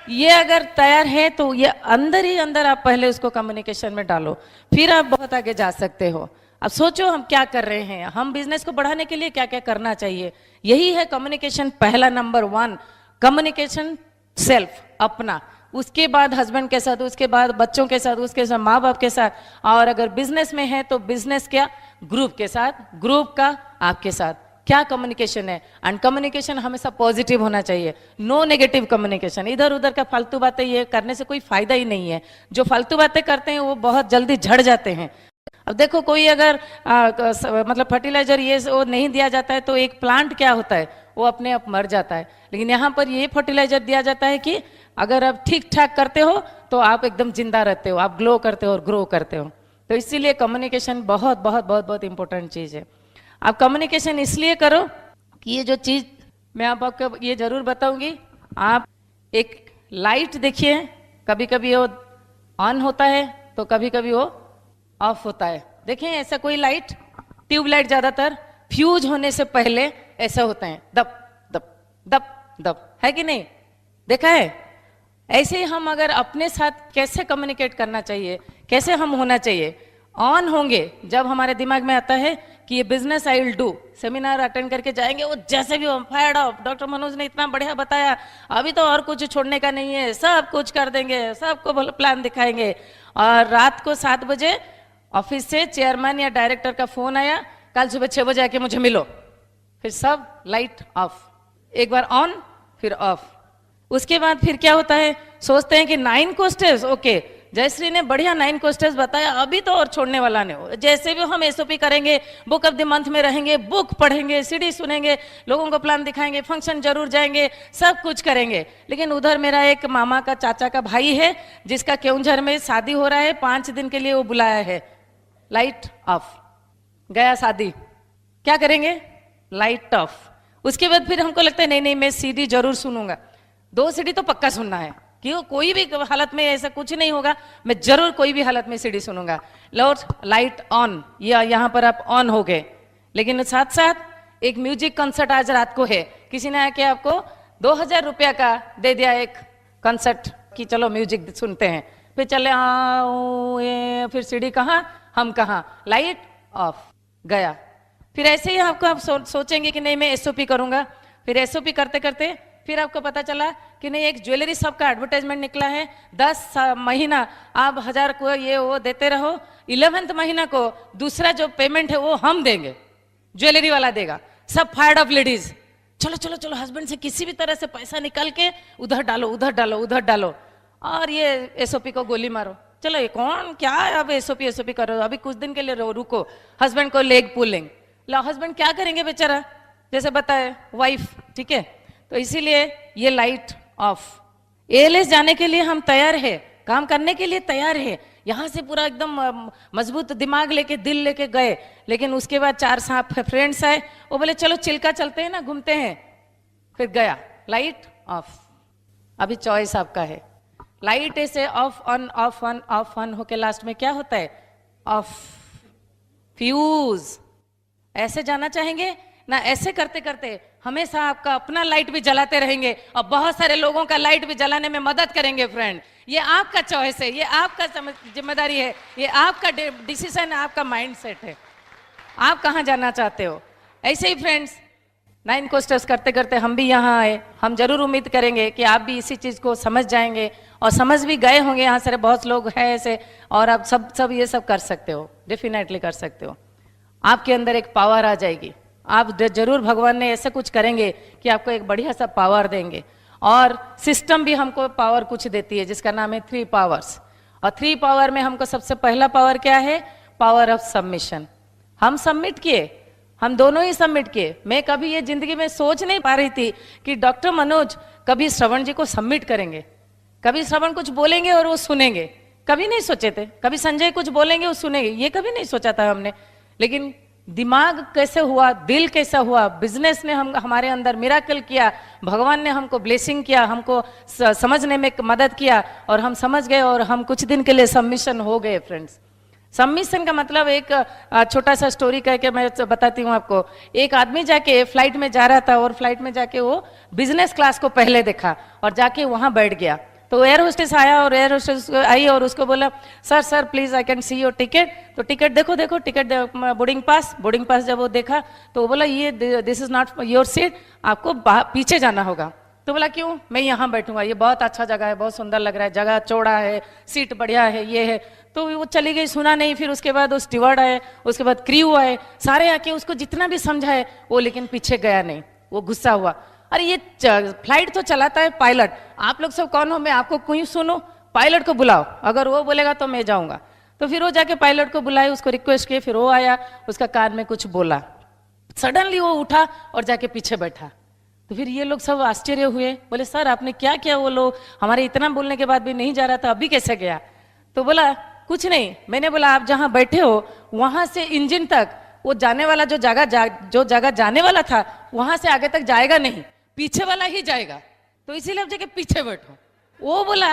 ये अगर तैयार है तो ये अंदर ही अंदर आप पहले उसको कम्युनिकेशन में डालो, फिर आप बहुत आगे जा सकते हो। अब सोचो हम क्या कर रहे हैं, हम बिजनेस को बढ़ाने के लिए क्या क्या करना चाहिए। यही है कम्युनिकेशन, पहला नंबर 1 कम्युनिकेशन सेल्फ, अपना उसके बाद हस्बैंड के साथ, उसके बाद बच्चों के साथ, उसके साथ माँ बाप के साथ, और अगर बिजनेस में है तो बिजनेस क्या, ग्रुप के साथ, ग्रुप का आपके साथ क्या कम्युनिकेशन है। एंड कम्युनिकेशन हमेशा पॉजिटिव होना चाहिए, नो नेगेटिव कम्युनिकेशन। इधर उधर का फालतू बातें ये करने से कोई फायदा ही नहीं है। जो फालतू बातें करते हैं वो बहुत जल्दी झड़ जाते हैं। अब देखो कोई अगर मतलब फर्टिलाइजर ये वो नहीं दिया जाता है तो एक प्लांट क्या होता है, वो अपने आप मर जाता है। लेकिन यहाँ पर ये फर्टिलाइजर दिया जाता है कि अगर आप ठीक ठाक करते हो तो आप एकदम जिंदा रहते हो, आप ग्लो करते हो और ग्रो करते हो। तो इसीलिए कम्युनिकेशन बहुत बहुत बहुत बहुत इंपॉर्टेंट चीज़ है। आप कम्युनिकेशन इसलिए करो कि ये जो चीज़ मैं आपको ये जरूर बताऊंगी, आप एक लाइट देखिए, कभी कभी वो ऑन होता है तो कभी कभी वो ऑफ होता है। देखें ऐसा कोई लाइट, ट्यूबलाइट ज्यादातर फ्यूज होने से पहले ऐसा होता है, दब दब दब दब, है कि नहीं, देखा है। ऐसे ही हम अगर अपने साथ कैसे कम्युनिकेट करना चाहिए, कैसे हम होना चाहिए, ऑन होंगे जब हमारे दिमाग में आता है कि ये business I will do, seminar attend करके जाएंगे, वो जैसे भी फायर्ड ऑफ, डॉक्टर मनोज ने इतना बढ़िया बताया, अभी तो और कुछ छोड़ने का नहीं है, सब कुछ कर देंगे, सबको प्लान दिखाएंगे। और रात को 7 बजे ऑफिस से चेयरमैन या डायरेक्टर का फोन आया, कल सुबह 6 बजे आके मुझे मिलो, फिर सब लाइट ऑफ, एक बार ऑन फिर ऑफ। उसके बाद फिर क्या होता है, सोचते हैं कि 9 कोर्सेज, ओके जयश्री ने बढ़िया 9 कोर्सेज बताया, अभी तो और छोड़ने वाला नहीं हो, जैसे भी हम एसओपी करेंगे, बुक ऑफ द मंथ में रहेंगे, बुक पढ़ेंगे, सीडी सुनेंगे, लोगों को प्लान दिखाएंगे, फंक्शन जरूर जाएंगे, सब कुछ करेंगे। लेकिन उधर मेरा एक मामा का चाचा का भाई है जिसका केउंझर में शादी हो रहा है, 5 दिन के लिए वो बुलाया है, लाइट ऑफ, गया शादी, क्या करेंगे, लाइट ऑफ। उसके बाद फिर हमको लगता है नहीं नहीं मैं सीडी जरूर सुनूंगा, 2 सीडी तो पक्का सुनना है, क्यों कोई भी हालत में ऐसा कुछ नहीं होगा, मैं जरूर कोई भी हालत में सीडी सुनूंगा। लो लाइट ऑन, या यहाँ पर आप ऑन हो गए। लेकिन साथ साथ एक म्यूजिक कंसर्ट आज रात को है, किसी ने आके आपको 2000 रुपया का दे दिया एक कंसर्ट कि चलो म्यूजिक सुनते हैं, फिर चले हाँ, फिर सीडी कहाँ, हम कहाँ, लाइट ऑफ, गया। फिर ऐसे ही आपको आप सोचेंगे कि नहीं मैं एसओपी करूंगा, फिर एसओपी करते करते फिर आपको पता चला कि नहीं एक ज्वेलरी शॉप का एडवर्टाइजमेंट निकला है, 10 महीना आप 1000 को ये वो देते रहो, 11th महीना को दूसरा जो पेमेंट है वो हम देंगे, ज्वेलरी वाला देगा। सब फायर्ड ऑफ लेडीज, चलो चलो चलो हस्बैंड से किसी भी तरह से पैसा निकाल के उधर डालो उधर डालो उधर डालो, और ये एसओपी को गोली मारो। चलो ये कौन क्या है, अब एसओपी एसओपी करो, अभी कुछ दिन के लिए रुको, हस्बैंड को लेग पुलिंग, लो हस्बैंड क्या करेंगे बेचारा, जैसे बताए वाइफ, ठीक है। तो इसीलिए ये लाइट ऑफ। एएलएस जाने के लिए हम तैयार है, काम करने के लिए तैयार है, यहाँ से पूरा एकदम मजबूत दिमाग लेके दिल लेके गए, लेकिन उसके बाद 4 फ्रेंड्स आए, वो बोले चलो चिल्का चलते हैं ना, घूमते हैं, फिर गया लाइट ऑफ। अभी चॉइस आपका है, लाइट ऐसे ऑफ ऑन होके लास्ट में क्या होता है, ऑफ, फ्यूज। ऐसे जाना चाहेंगे ना, ऐसे करते करते हमेशा आपका अपना लाइट भी जलाते रहेंगे और बहुत सारे लोगों का लाइट भी जलाने में मदद करेंगे। फ्रेंड ये आपका चॉइस है, ये आपका जिम्मेदारी है, ये आपका डिसीजन है, आपका माइंडसेट है, आप कहाँ जाना चाहते हो। ऐसे ही फ्रेंड्स 9 कोर्सेज करते करते हम भी यहाँ आए, हम जरूर उम्मीद करेंगे कि आप भी इसी चीज़ को समझ जाएंगे और समझ भी गए होंगे। यहाँ सारे बहुत लोग हैं ऐसे, और आप सब ये सब कर सकते हो, डेफिनेटली कर सकते हो। आपके अंदर एक पावर आ जाएगी, आप जरूर भगवान ने ऐसा कुछ करेंगे कि आपको एक बढ़िया सा पावर देंगे। और सिस्टम भी हमको पावर कुछ देती है जिसका नाम है 3 पावर्स। और 3 पावर में हमको सबसे पहला पावर क्या है, पावर ऑफ सबमिशन। हम सबमिट किए, हम दोनों ही सबमिट किए। मैं कभी ये जिंदगी में सोच नहीं पा रही थी कि डॉक्टर मनोज कभी श्रवण जी को सबमिट करेंगे, कभी श्रवण कुछ बोलेंगे और वो सुनेंगे, कभी नहीं सोचे थे। कभी संजय कुछ बोलेंगे वो सुनेंगे, ये कभी नहीं सोचा था हमने। लेकिन दिमाग कैसे हुआ, दिल कैसा हुआ, बिजनेस ने हमारे अंदर मिराकल किया, भगवान ने हमको ब्लेसिंग किया, हमको समझने में मदद किया और हम समझ गए और हम कुछ दिन के लिए सबमिशन हो गए। फ्रेंड्स सबमिशन का मतलब एक छोटा सा स्टोरी कह के मैं बताती हूँ आपको। एक आदमी जाके फ्लाइट में जा रहा था और फ्लाइट में जाके वो बिजनेस क्लास को पहले देखा और जाके वहां बैठ गया। तो एयर होस्टेस आया और एयर होस्टेस आई और उसको बोला sir sir please I can see your ticket. तो टिकट देखो देखो टिकट, बोर्डिंग पास जब वो देखा तो वो बोला ये this is not your seat, आपको पीछे जाना होगा। तो बोला क्यों, मैं यहाँ बैठूंगा, ये बहुत अच्छा जगह है, बहुत सुंदर लग रहा है, जगह चौड़ा है, सीट बढ़िया है, ये है। तो वो चली गई, सुना नहीं। फिर उसके बाद वो स्टीवर्ड आए, उसके बाद क्रू आए, सारे आके उसको जितना भी समझाए वो, लेकिन पीछे गया नहीं, वो गुस्सा हुआ। अरे ये फ्लाइट तो चलाता है पायलट, आप लोग सब कौन हो, मैं आपको क्यों सुनूं, पायलट को बुलाओ, अगर वो बोलेगा तो मैं जाऊंगा। तो फिर वो जाके पायलट को बुलाए, उसको रिक्वेस्ट किए, फिर वो आया, उसका कान में कुछ बोला, सडनली वो उठा और जाके पीछे बैठा। तो फिर ये लोग सब आश्चर्य हुए, बोले सर आपने क्या किया, वो लोग हमारे इतना बोलने के बाद भी नहीं जा रहा था, अभी कैसे गया। तो बोला कुछ नहीं, मैंने बोला आप जहां बैठे हो वहां से इंजन तक वो जाने वाला जो जगह जाने वाला था वहां से आगे तक जाएगा नहीं, पीछे वाला ही जाएगा, तो इसीलिए आप जाके पीछे बैठो। वो बोला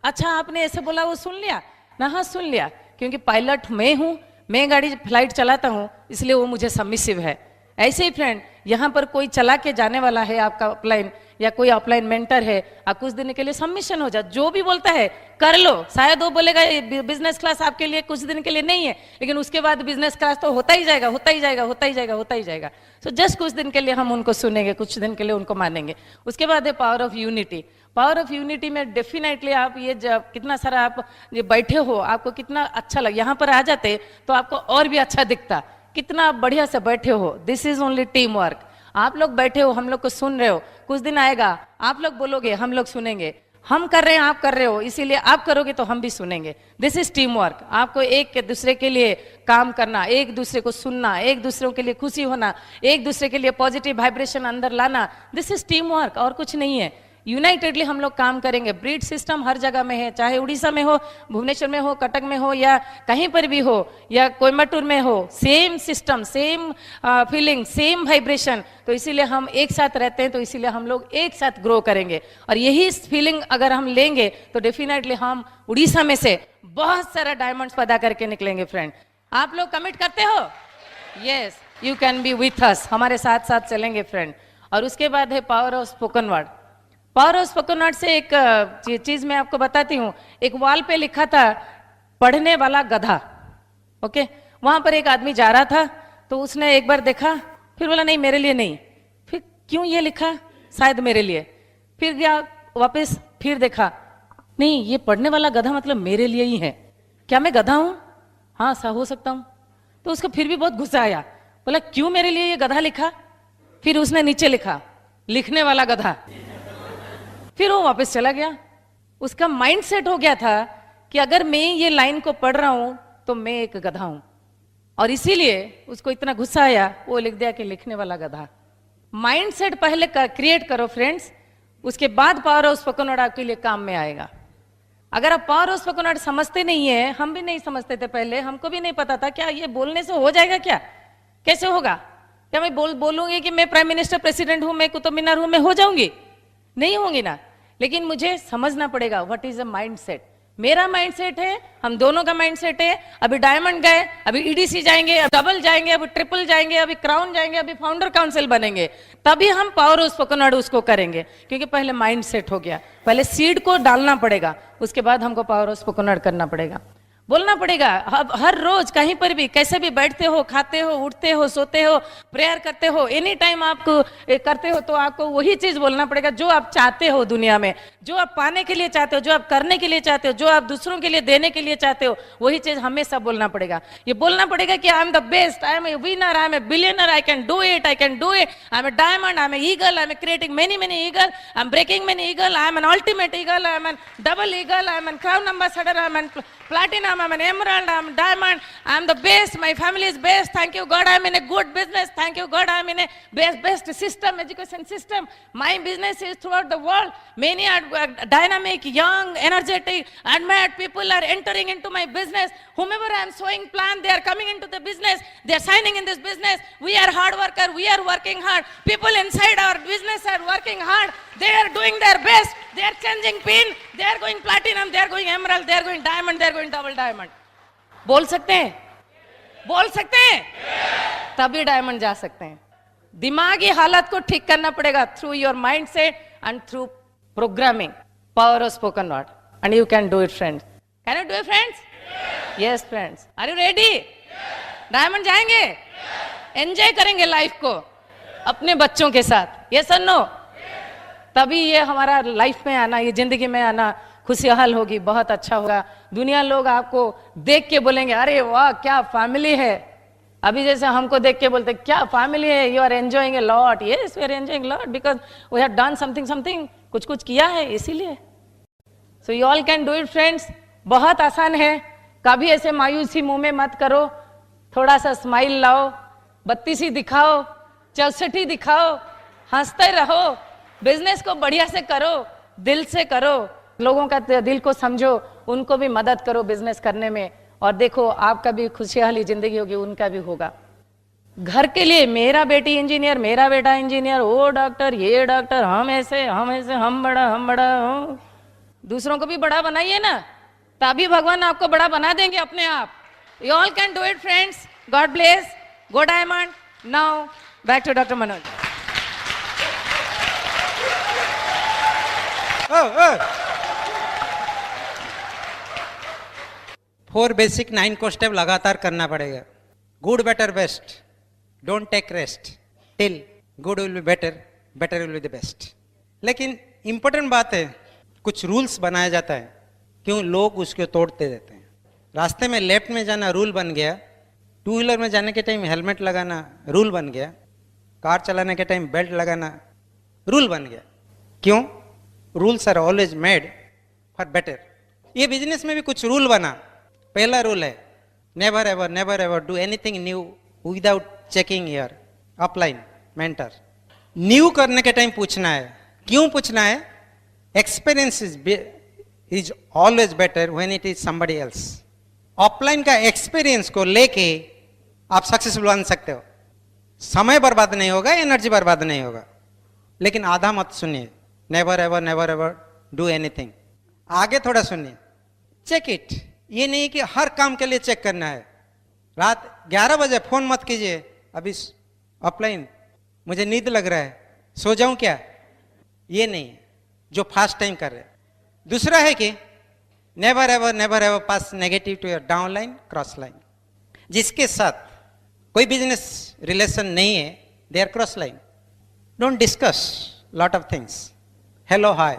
अच्छा आपने ऐसे बोला, वो सुन लिया ना, हाँ सुन लिया, क्योंकि पायलट मैं हूं, मैं गाड़ी फ्लाइट चलाता हूं, इसलिए वो मुझे सबमिसिव है। ऐसे ही फ्रेंड, यहाँ पर कोई चला के जाने वाला है आपका अपलाइन, या कोई अपलाइन मेंटर है, आप कुछ दिन के लिए सबमिशन हो जा, जो भी बोलता है कर लो। शायद वो बोलेगा बिजनेस क्लास आपके लिए कुछ दिन के लिए नहीं है, लेकिन उसके बाद बिजनेस क्लास तो होता ही जाएगा, होता ही जाएगा, होता ही जाएगा, होता ही जाएगा। सो जस्ट कुछ दिन के लिए हम उनको सुनेंगे, कुछ दिन के लिए उनको मानेंगे। उसके बाद है power of unity. Power of unity में डेफिनेटली आप ये जब कितना सारा आप ये बैठे हो, आपको कितना अच्छा लगे, यहाँ पर आ जाते तो आपको और भी अच्छा दिखता, कितना बढ़िया से बैठे हो। This is only team work. आप लोग बैठे हो, हम लोग को सुन रहे हो, कुछ दिन आएगा आप लोग बोलोगे, हम लोग सुनेंगे, हम कर रहे हैं आप कर रहे हो, इसीलिए आप करोगे तो हम भी सुनेंगे। This is team work. आपको एक दूसरे के लिए काम करना, एक दूसरे को सुनना, एक दूसरे के लिए खुशी होना, एक दूसरे के लिए पॉजिटिव वाइब्रेशन अंदर लाना, दिस इज टीम वर्क, और कुछ नहीं है। यूनाइटेडली हम लोग काम करेंगे। ब्रीड सिस्टम हर जगह में है, चाहे उड़ीसा में हो, भुवनेश्वर में हो, कटक में हो, या कहीं पर भी हो, या कोयम्बटूर में हो, same system, same feeling, same vibration. तो इसीलिए हम एक साथ रहते हैं, तो इसीलिए हम लोग एक साथ ग्रो करेंगे। और यही फीलिंग अगर हम लेंगे तो डेफिनेटली हम उड़ीसा में से बहुत सारा डायमंड्स पैदा करके निकलेंगे। फ्रेंड आप लोग कमिट करते हो? Yes, you can be with us, हमारे साथ साथ चलेंगे फ्रेंड। और उसके बाद है power of spoken word. Power of spoken word से एक चीज मैं आपको बताती हूँ। एक वॉल पे लिखा था पढ़ने वाला गधा। ओके, वहां पर एक आदमी जा रहा था, तो उसने एक बार देखा, फिर बोला नहीं मेरे लिए नहीं, फिर क्यों ये लिखा, शायद मेरे लिए, फिर गया वापस, फिर देखा नहीं ये पढ़ने वाला गधा मतलब मेरे लिए ही है, क्या मैं गधा हूं? हाँ सा हो सकता हूं। तो उसको फिर भी बहुत गुस्सा आया, बोला क्यों मेरे लिए ये गधा लिखा? फिर उसने नीचे लिखा लिखने वाला गधा। फिर वो वापस चला गया। उसका माइंड सेट हो गया था कि अगर मैं ये लाइन को पढ़ रहा हूं तो मैं एक गधा हूं, और इसीलिए उसको इतना गुस्सा आया, वो लिख दिया कि लिखने वाला गधा। माइंड सेट पहले क्रिएट करो फ्रेंड्स, उसके बाद पावर ऑफ स्पोकन वर्ड आपके लिए काम में आएगा। अगर आप पावर ऑफ स्पोकन वर्ड समझते नहीं है, हम भी नहीं समझते थे पहले, हमको भी नहीं पता था क्या ये बोलने से हो जाएगा, क्या कैसे होगा, क्या मैं बोलूंगी कि मैं प्राइम मिनिस्टर प्रेसिडेंट हूं, मैं कुतुब मीनार हूं, मैं हो जाऊंगी? नहीं होंगी ना। लेकिन मुझे समझना पड़ेगा what is a mind set. मेरा माइंड सेट है, हम दोनों का माइंड सेट है। अभी डायमंड गए, अभी ईडीसी जाएंगे, अब डबल जाएंगे, अभी ट्रिपल जाएंगे, अभी क्राउन जाएंगे, अभी फाउंडर काउंसिल बनेंगे, तभी हम पावर ऑफ स्पोकन वर्ड उसको करेंगे, क्योंकि पहले माइंड सेट हो गया। पहले सीड को डालना पड़ेगा, उसके बाद हमको पावर ऑफ स्पोकन वर्ड करना पड़ेगा, बोलना पड़ेगा। हर रोज कहीं पर भी कैसे भी बैठते हो, खाते हो, उठते हो, सोते हो, प्रेयर करते हो, एनी टाइम आप करते हो, तो आपको वही चीज बोलना पड़ेगा जो आप चाहते हो दुनिया में, जो आप पाने के लिए चाहते हो, जो आप करने के लिए चाहते हो, जो आप दूसरों के लिए देने के लिए चाहते हो, वही चीज हमेशा बोलना पड़ेगा। ये बोलना पड़ेगा कि I am the best, I am a winner, I am a billionaire, I can do it, I can do it, I am a diamond, I am a eagle, I am creating many many eagle, I am breaking many eagle, I am an ultimate eagle, I am an double eagle, I am an crown ambassador, I am an platinum, I'm an emerald, I'm diamond, I'm the best, my family is best, thank you God, I'm in a good business, thank you God, I'm in a best system, education system, my business is throughout the world, many are dynamic, young, energetic, admired people are entering into my business, whomever I am showing plan, they are coming into the business, they are signing in this business, we are hard worker, we are working hard, people inside our business are working hard, they are doing their best, they are changing pin, they are going platinum, they are going emerald, they are going diamond, they are going double diamond. बोल सकते हैं? बोल सकते हैं? तभी diamond जा सकते हैं। दिमागी हालत को ठीक करना पड़ेगा through your mind set and through programming, power of spoken word, and you can do it friends. Can you do it friends? Yes friends, are you ready? Diamond जाएंगे, एंजॉय करेंगे लाइफ को अपने बच्चों के साथ, यस और no? तभी ये हमारा लाइफ में आना, ये जिंदगी में आना खुशहाल होगी, बहुत अच्छा होगा। दुनिया लोग आपको देख के बोलेंगे अरे वाह क्या फैमिली है। अभी जैसे हमको देख के बोलते क्या फैमिली है, you are enjoying a lot. Yes we are enjoying lot because we have done something something, कुछ कुछ किया है इसीलिए। So you all can do it friends, बहुत आसान है। कभी ऐसे मायूसी मुंह में मत करो, थोड़ा सा स्माइल लाओ, बत्तीसी दिखाओ, 64 दिखाओ, हंसते रहो, बिजनेस को बढ़िया से करो, दिल से करो, लोगों का दिल को समझो, उनको भी मदद करो बिजनेस करने में, और देखो आपका भी खुशहाली जिंदगी होगी, उनका भी होगा। घर के लिए मेरा बेटी इंजीनियर, मेरा बेटा इंजीनियर, वो डॉक्टर, ये डॉक्टर, हम ऐसे हम बड़ा हो। दूसरों को भी बड़ा बनाइए ना, तभी भगवान आपको बड़ा बना देंगे अपने आप। You all can do it friends, God bless, go diamond. Now back to doctor Manoj. Four basic 9 को स्टेप लगातार करना पड़ेगा। Good better best, don't take rest till good will be better, better will be the best. लेकिन important बात है, कुछ rules बनाया जाता है, क्यों लोग उसको तोड़ते रहते हैं। रास्ते में लेफ्ट में जाना रूल बन गया, टू व्हीलर में जाने के टाइम हेलमेट लगाना रूल बन गया, कार चलाने के टाइम बेल्ट लगाना रूल बन गया। क्यों? Rules are always made for better. ये बिजनेस में भी कुछ रूल बना। पहला रूल है never ever do anything new without checking your upline mentor. New करने के टाइम पूछना है। क्यों पूछना है? Experience is always better when it is somebody else. Offline का एक्सपीरियंस को लेके आप सक्सेसफुल बन सकते हो। समय बर्बाद नहीं होगा, एनर्जी बर्बाद नहीं होगा। लेकिन आधा मत सुनिए, नेवर एवर डू एनीथिंग। आगे थोड़ा सुनिए, चेक इट। ये नहीं कि हर काम के लिए चेक करना है। रात 11 बजे फोन मत कीजिए, अभी ऑफलाइन मुझे नींद लग रहा है, सो जाऊं क्या? ये नहीं है जो फास्ट टाइम कर रहे हैं। दूसरा है कि never ever pass negative to your down line cross line. जिसके साथ कोई बिजनेस रिलेशन नहीं है, they are cross line. Don't discuss lot of things. Hello hi,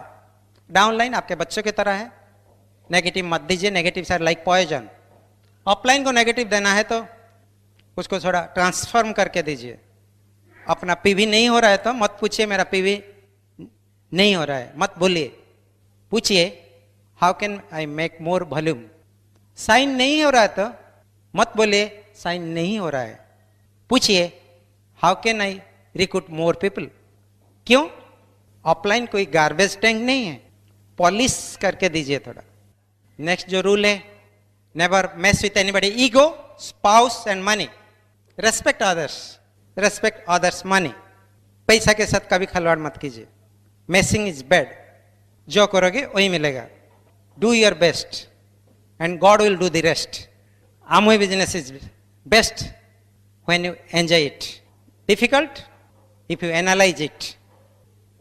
down line आपके बच्चों की तरह है, नेगेटिव मत दीजिए। Negative sir like poison. Offline को नेगेटिव देना है तो उसको थोड़ा ट्रांसफॉर्म करके दीजिए। अपना पीवी नहीं हो रहा है तो मत पूछिए मेरा पीवी नहीं हो रहा है, मत बोलिए। पूछिए how can I make more volume. Sign नहीं हो रहा है तो मत बोलिए साइन नहीं हो रहा है, पूछिए how can I recruit more people. क्यों? ऑफलाइन कोई गार्बेज टैंक नहीं है, पॉलिश करके दीजिए थोड़ा। नेक्स्ट जो रूल है, never mess with anybody ego, spouse and money. Respect others money. पैसा के साथ कभी खिलवाड़ मत कीजिए। Messing is bad. जो करोगे वही मिलेगा। Do your best and God will do the rest. Amway business is best when you enjoy it. Difficult if you analyze it.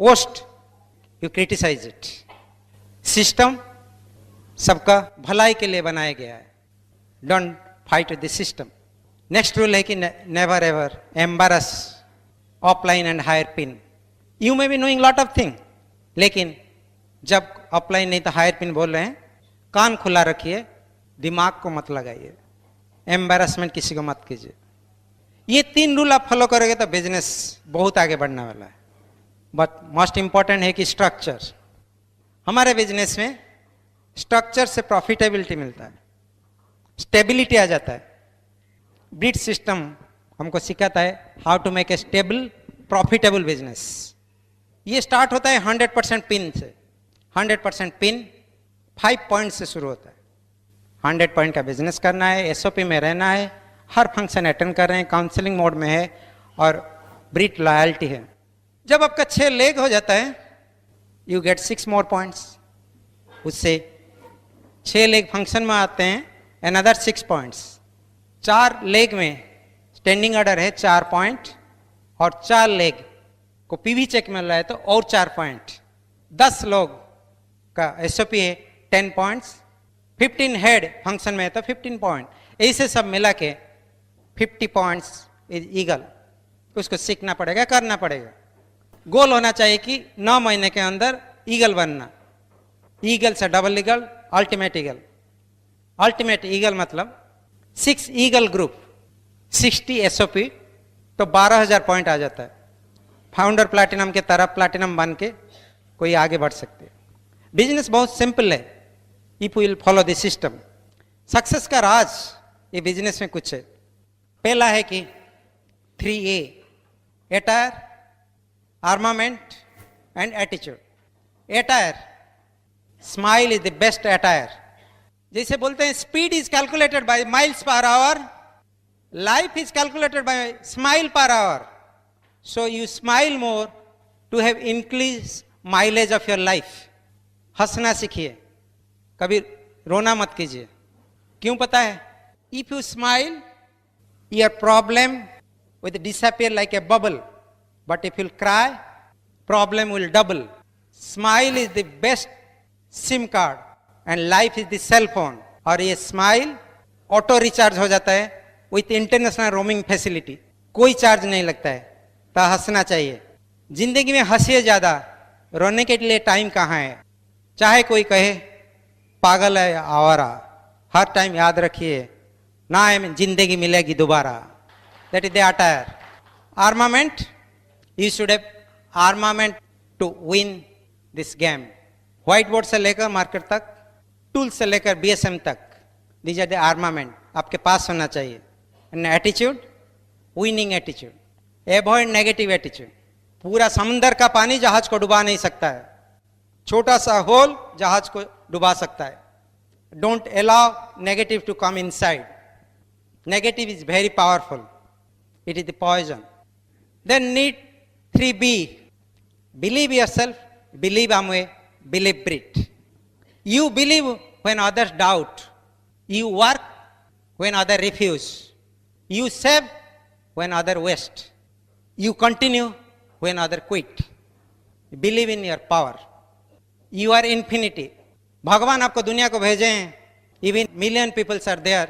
Worst you criticize it. System सबका भलाई के लिए बनाया गया है। Don't fight with the system. Next rule है कि never ever embarrass offline and higher pin. You may be knowing lot of thing, लेकिन जब offline नहीं तो higher pin बोल रहे हैं, कान खुला रखिए, दिमाग को मत लगाइए। एम्बेरसमेंट किसी को मत कीजिए। ये 3 रूल आप फॉलो करोगे तो बिजनेस बहुत आगे बढ़ने वाला है। बट मोस्ट इंपॉर्टेंट है कि स्ट्रक्चर। हमारे बिजनेस में स्ट्रक्चर से प्रॉफिटेबिलिटी मिलता है, स्टेबिलिटी आ जाता है। ब्रीड सिस्टम हमको सिखाता है how to make a stable profitable business. ये स्टार्ट होता है 100% पिन से। 100% पिन 5 पॉइंट से शुरू होता है। 100 पॉइंट का बिजनेस करना है, एसओपी में रहना है, हर फंक्शन अटेंड कर रहे हैं, काउंसलिंग मोड में है और ब्रीड लॉयल्टी है। जब आपका 6 लेग हो जाता है, यू गेट 6 मोर पॉइंट्स। उससे 6 लेग फंक्शन में आते हैं, अनदर 6 पॉइंट्स। 4 लेग में स्टैंडिंग ऑर्डर है 4 पॉइंट, और 4 लेग को पीवी चेक मिल रहा है तो और 4 पॉइंट। 10 लोग का एसओपी है 10 पॉइंट्स। 15 हेड फंक्शन में है तो 15 पॉइंट। ऐसे सब मिला के 50 पॉइंट्स इज ईगल। उसको सीखना पड़ेगा, करना पड़ेगा। गोल होना चाहिए कि 9 महीने के अंदर ईगल बनना। ईगल से double eagle, ultimate eagle. Ultimate eagle मतलब 6 ईगल ग्रुप, 60 एसओपी, तो 12,000 पॉइंट आ जाता है। फाउंडर प्लैटिनम के तरफ प्लैटिनम बन के कोई आगे बढ़ सकते हैं। बिजनेस बहुत सिंपल है, if will follow the system. Success का राज ये बिजनेस में कुछ है। पहला है कि 3A, attire, armament and attitude. Attire, smile is the best attire. जैसे बोलते हैं speed is calculated by miles per hour, life is calculated by smile per hour. So you smile more to have increase mileage of your life. हंसना सीखिए, कभी रोना मत कीजिए। क्यों पता है? If you smile your problem will disappear like a bubble, but if you cry, problem will double. Smile is the best SIM card and life is the cell phone. और ये स्माइल ऑटो रिचार्ज हो जाता है with international roaming facility, कोई charge नहीं लगता है। तो हंसना चाहिए जिंदगी में, हंसिए ज्यादा, रोने के लिए टाइम कहाँ है। चाहे कोई कहे पागल है या आवारा, हर टाइम याद रखिए ना है जिंदगी मिलेगी दोबारा। That is the attire. Armament, you should have armament to win this game. White board से लेकर मार्केट तक, टूल से लेकर BSM तक, दीज आर द आर्मामेंट आपके पास होना चाहिए। And attitude, winning attitude, avoid negative attitude. पूरा समंदर का पानी जहाज को डुबा नहीं सकता है, छोटा सा होल जहाज को डुबा सकता है। Don't allow negative to come inside. Negative is very powerful. It is the poison. Then need 3B. Believe yourself, believe Amway, believe Brit. You believe when others doubt. You work when others refuse. You save when others waste. You continue when others quit. Believe in your power. You are infinity. भगवान आपको दुनिया को भेजे हैं, even million people are there.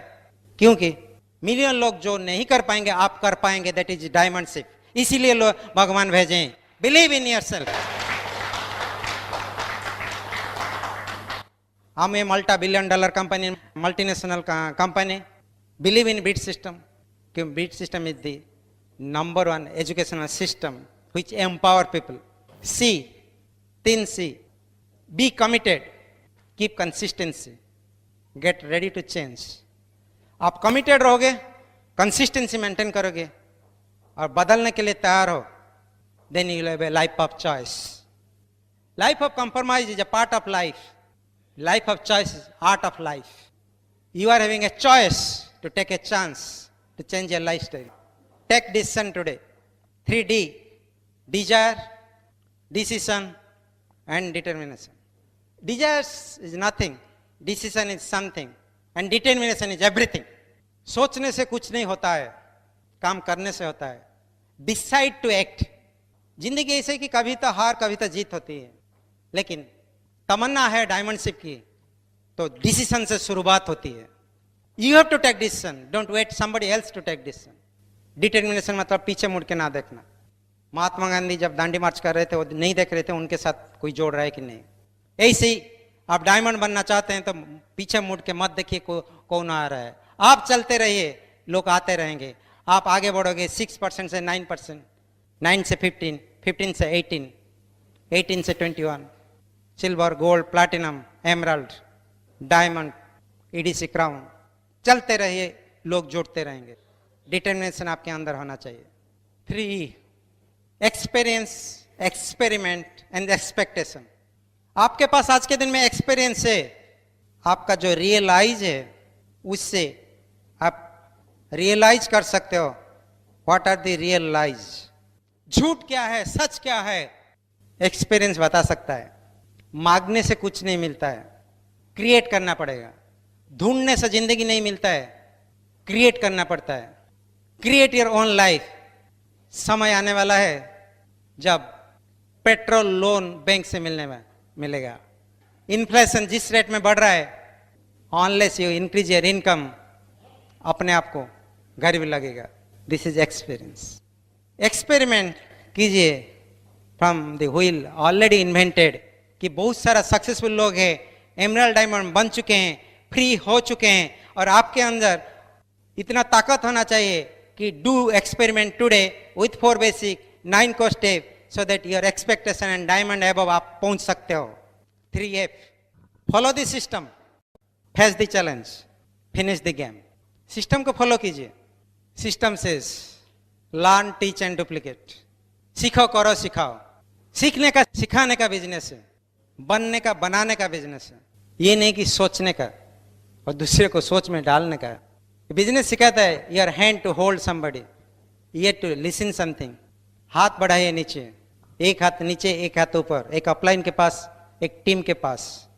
क्योंकि million लोग जो नहीं कर पाएंगे आप कर पाएंगे। दैट इज डायमंड शिप, इसीलिए लोग भगवान भेजे। Believe in yourself. हम ये $multi-billion company, multinational company, believe in beat system, क्योंकि beat system is the number 1 educational system which empower people. C, 3C, be committed, keep consistency, get ready to change. आप committed रहोगे, consistency maintain करोगे और बदलने के लिए तैयार हो, then you will have a life of choice. Life of compromise is a part of life, life of choice is art of life. You are having a choice to take a chance to change your life style. Take decision today. 3D, desire, decision and determination. Desires is nothing, decision is something and determination is everything. सोचने से कुछ नहीं होता है, काम करने से होता है। Decide to act. जिंदगी ऐसे कि कभी तो हार कभी तो जीत होती है, लेकिन तमन्ना है डायमंड शिप की तो डिसीजन से शुरुआत होती है। You have to take decision, don't wait somebody else to take decision. Determination मतलब पीछे मुड़ के ना देखना। महात्मा गांधी जब दांडी मार्च कर रहे थे वो नहीं देख रहे थे उनके साथ कोई जोड़ रहा है कि नहीं। ऐसे ही आप डायमंड बनना चाहते हैं तो पीछे मुड़ के मत देखिए कौन आ रहा है, आप चलते रहिए, लोग आते रहेंगे। आप आगे बढ़ोगे 6% से 9%, 9 से 15, 15 से 18, 18 से 21, silver, gold, platinum, emerald, diamond, EDC crown, चलते रहिए, लोग जुड़ते रहेंगे। डिटर्मिनेशन आपके अंदर होना चाहिए। 3E, experience, experiment and expectation. आपके पास आज के दिन में एक्सपीरियंस है, आपका जो रियलाइज है उससे आप रियलाइज कर सकते हो व्हाट आर द रियलाइज। झूठ क्या है, सच क्या है, एक्सपीरियंस बता सकता है। मांगने से कुछ नहीं मिलता है, क्रिएट करना पड़ेगा। ढूंढने से जिंदगी नहीं मिलता है, क्रिएट करना पड़ता है। Create your own life. समय आने वाला है जब पेट्रोल लोन बैंक से मिलेगा। इन्फ्लेशन जिस रेट में बढ़ रहा है, unless you increase your income, अपने आप को घर भी लगेगा। This is experience. एक्सपेरिमेंट कीजिए, from the wheel already invented, कि बहुत सारा सक्सेसफुल लोग हैं, एमराल्ड डायमंड बन चुके हैं, फ्री हो चुके हैं, और आपके अंदर इतना ताकत होना चाहिए कि do experiment today with 4 basic 9 को step, so that your expectation and diamond above आप पहुंच सकते हो। 3F, follow the system, face the challenge, finish the game. System को फॉलो कीजिए। System says learn, teach and duplicate. सीखो, करो, सिखाओ। सीखने का सिखाने का बिजनेस है, बनने का बनाने का बिजनेस है। ये नहीं कि सोचने का और दूसरे को सोच में डालने का। बिजनेस सिखाता है your hand to hold somebody, ear to listen something. हाथ बढ़ाइए नीचे, एक हाथ नीचे एक हाथ ऊपर, एक अपलाइन के पास एक टीम के पास।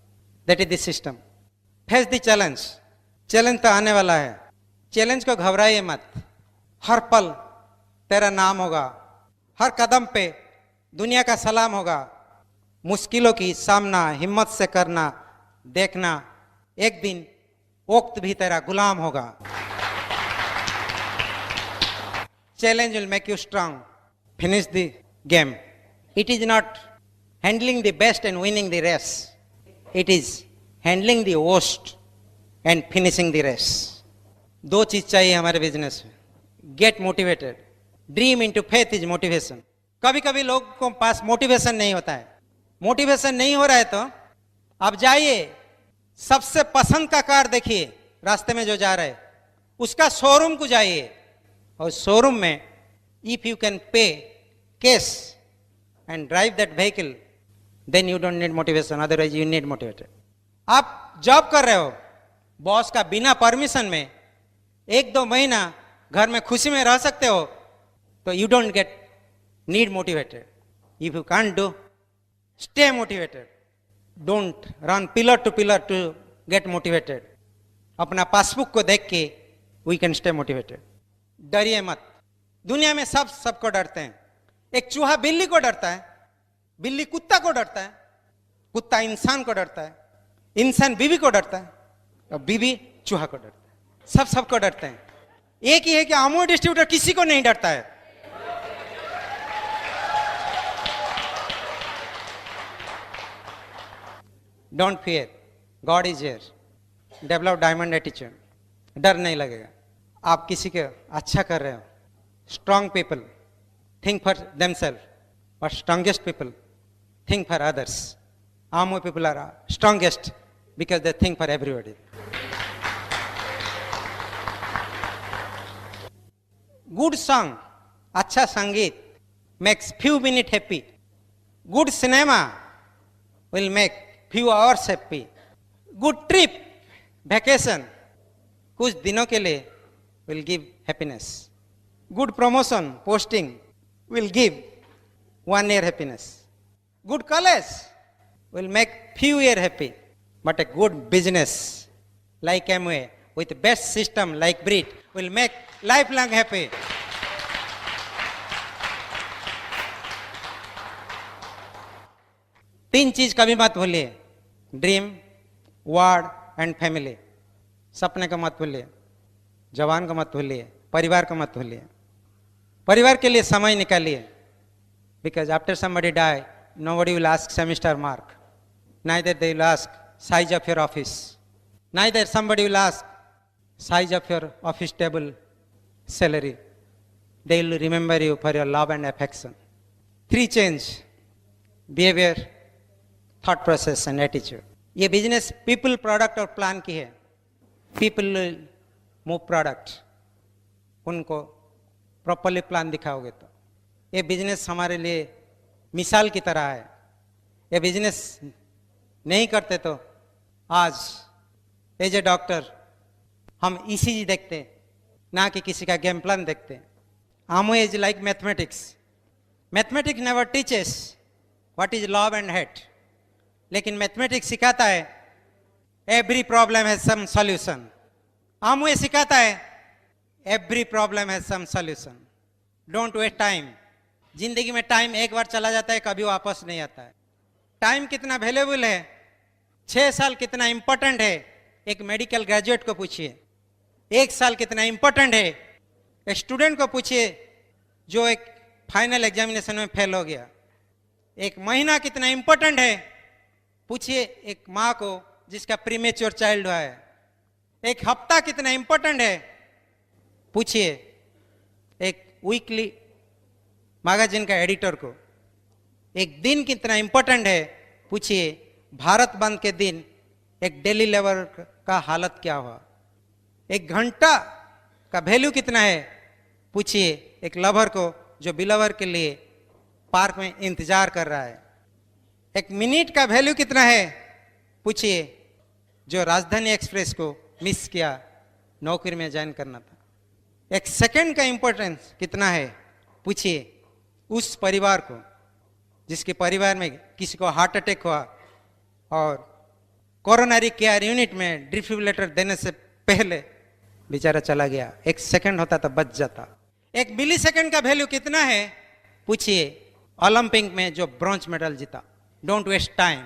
That is the system. Face the challenge, challenge तो आने वाला है, चैलेंज को घबराइए मत। हर पल तेरा नाम होगा, हर कदम पे दुनिया का सलाम होगा। मुश्किलों की सामना हिम्मत से करना, देखना एक दिन वक्त भी तेरा गुलाम होगा। Challenge will make you strong, finish the game. It is not handling the best and winning the race, it is handling the worst and finishing the race. 2 चीज चाहिए हमारे बिजनेस में। Get motivated, dream into faith is motivation. कभी कभी लोगों को पास motivation नहीं होता है। मोटिवेशन नहीं हो रहा है तो आप जाइए, सबसे पसंद का कार देखिए रास्ते में जो जा रहा है, उसका शोरूम को जाइए, और शोरूम में if you can pay cash and drive that vehicle, then you don't need motivation, otherwise you need motivated. आप जॉब कर रहे हो, बॉस का बिना परमिशन में 1-2 महीना घर में खुशी में रह सकते हो, तो you don't get need motivated. If you can't do, stay motivated. Don't run pillar to get motivated. अपना पासबुक को देख के वी कैन स्टे मोटिवेटेड। डरिए मत। दुनिया में सबको डरते हैं। एक चूहा बिल्ली को डरता है, बिल्ली कुत्ता को डरता है, कुत्ता इंसान को डरता है, इंसान बीवी को डरता है, और बीवी चूहा को डरता है। सबको डरते हैं। एक ही है कि अमूल डिस्ट्रीब्यूटर किसी को नहीं डरता है। Don't fear, God is here. Develop diamond attitude, डर नहीं लगेगा। आप किसी के अच्छा कर रहे हो। Strong people think for themselves, और strongest people think for others. आमो people are strongest because they think for everybody. Good song, अच्छा संगीत makes few minute happy. Good cinema will make few hours happy. Good trip, vacation, कुछ दिनों के लिए will give happiness. Good promotion, posting will give 1 year happiness. Good college will make few year happy. But a good business like Amway with best system like Brit will make lifelong happy. तीन चीज कभी मत भूलिए, dream, word and family. सपने को मत भूलिए, जवान को मत भूलिए, परिवार को मत भूलिए। परिवार के लिए समय निकालिए, because after somebody die nobody will ask semester mark, neither they will ask size of your office, neither somebody will ask size of your office table salary. They will remember you for your love and affection. 3 change: behavior, thought process and attitude. ये business people, product और plan की है। People will move product, उनको properly plan दिखाओगे तो। ये business हमारे लिए मिसाल की तरह है। ये बिजनेस नहीं करते तो आज एज ए डॉक्टर हम ईसीजी देखते ना कि किसी का गेम प्लान देखते। आमो is like mathematics. Mathematics never teaches what is love and hate, लेकिन मैथमेटिक्स सिखाता है every problem has some solution. आमो ये सिखाता है every problem has some solution. Don't waste time. जिंदगी में टाइम एक बार चला जाता है, कभी वापस नहीं आता है। टाइम कितना वैल्यूएबल है, 6 साल कितना इंपॉर्टेंट है, एक मेडिकल ग्रेजुएट को पूछिए। 1 साल कितना इंपॉर्टेंट है, एक स्टूडेंट को पूछिए जो एक फाइनल एग्जामिनेशन में फेल हो गया। एक महीना कितना इंपॉर्टेंट है, पूछिए एक माँ को जिसका प्रीमेच्योर चाइल्ड हुआ है। एक हफ्ता कितना इंपॉर्टेंट है, पूछिए एक वीकली मैगजीन का एडिटर को। एक दिन कितना इंपॉर्टेंट है, पूछिए भारत बंद के दिन एक डेली लेबर का हालत क्या हुआ। एक घंटा का वैल्यू कितना है, पूछिए एक लवर को जो बिलवर के लिए पार्क में इंतजार कर रहा है। एक मिनट का वैल्यू कितना है, पूछिए जो राजधानी एक्सप्रेस को मिस किया, नौकरी में ज्वाइन करना था। एक सेकंड का इंपॉर्टेंस कितना है, पूछिए उस परिवार को जिसके परिवार में किसी को हार्ट अटैक हुआ और कोरोनरी केयर यूनिट में डिफिब्रिलेटर देने से पहले बेचारा चला गया। एक सेकंड होता तो बच जाता। एक मिली सेकंड का वैल्यू कितना है, पूछिए ओलंपिक में जो ब्रॉन्ज मेडल जीता। Don't waste time,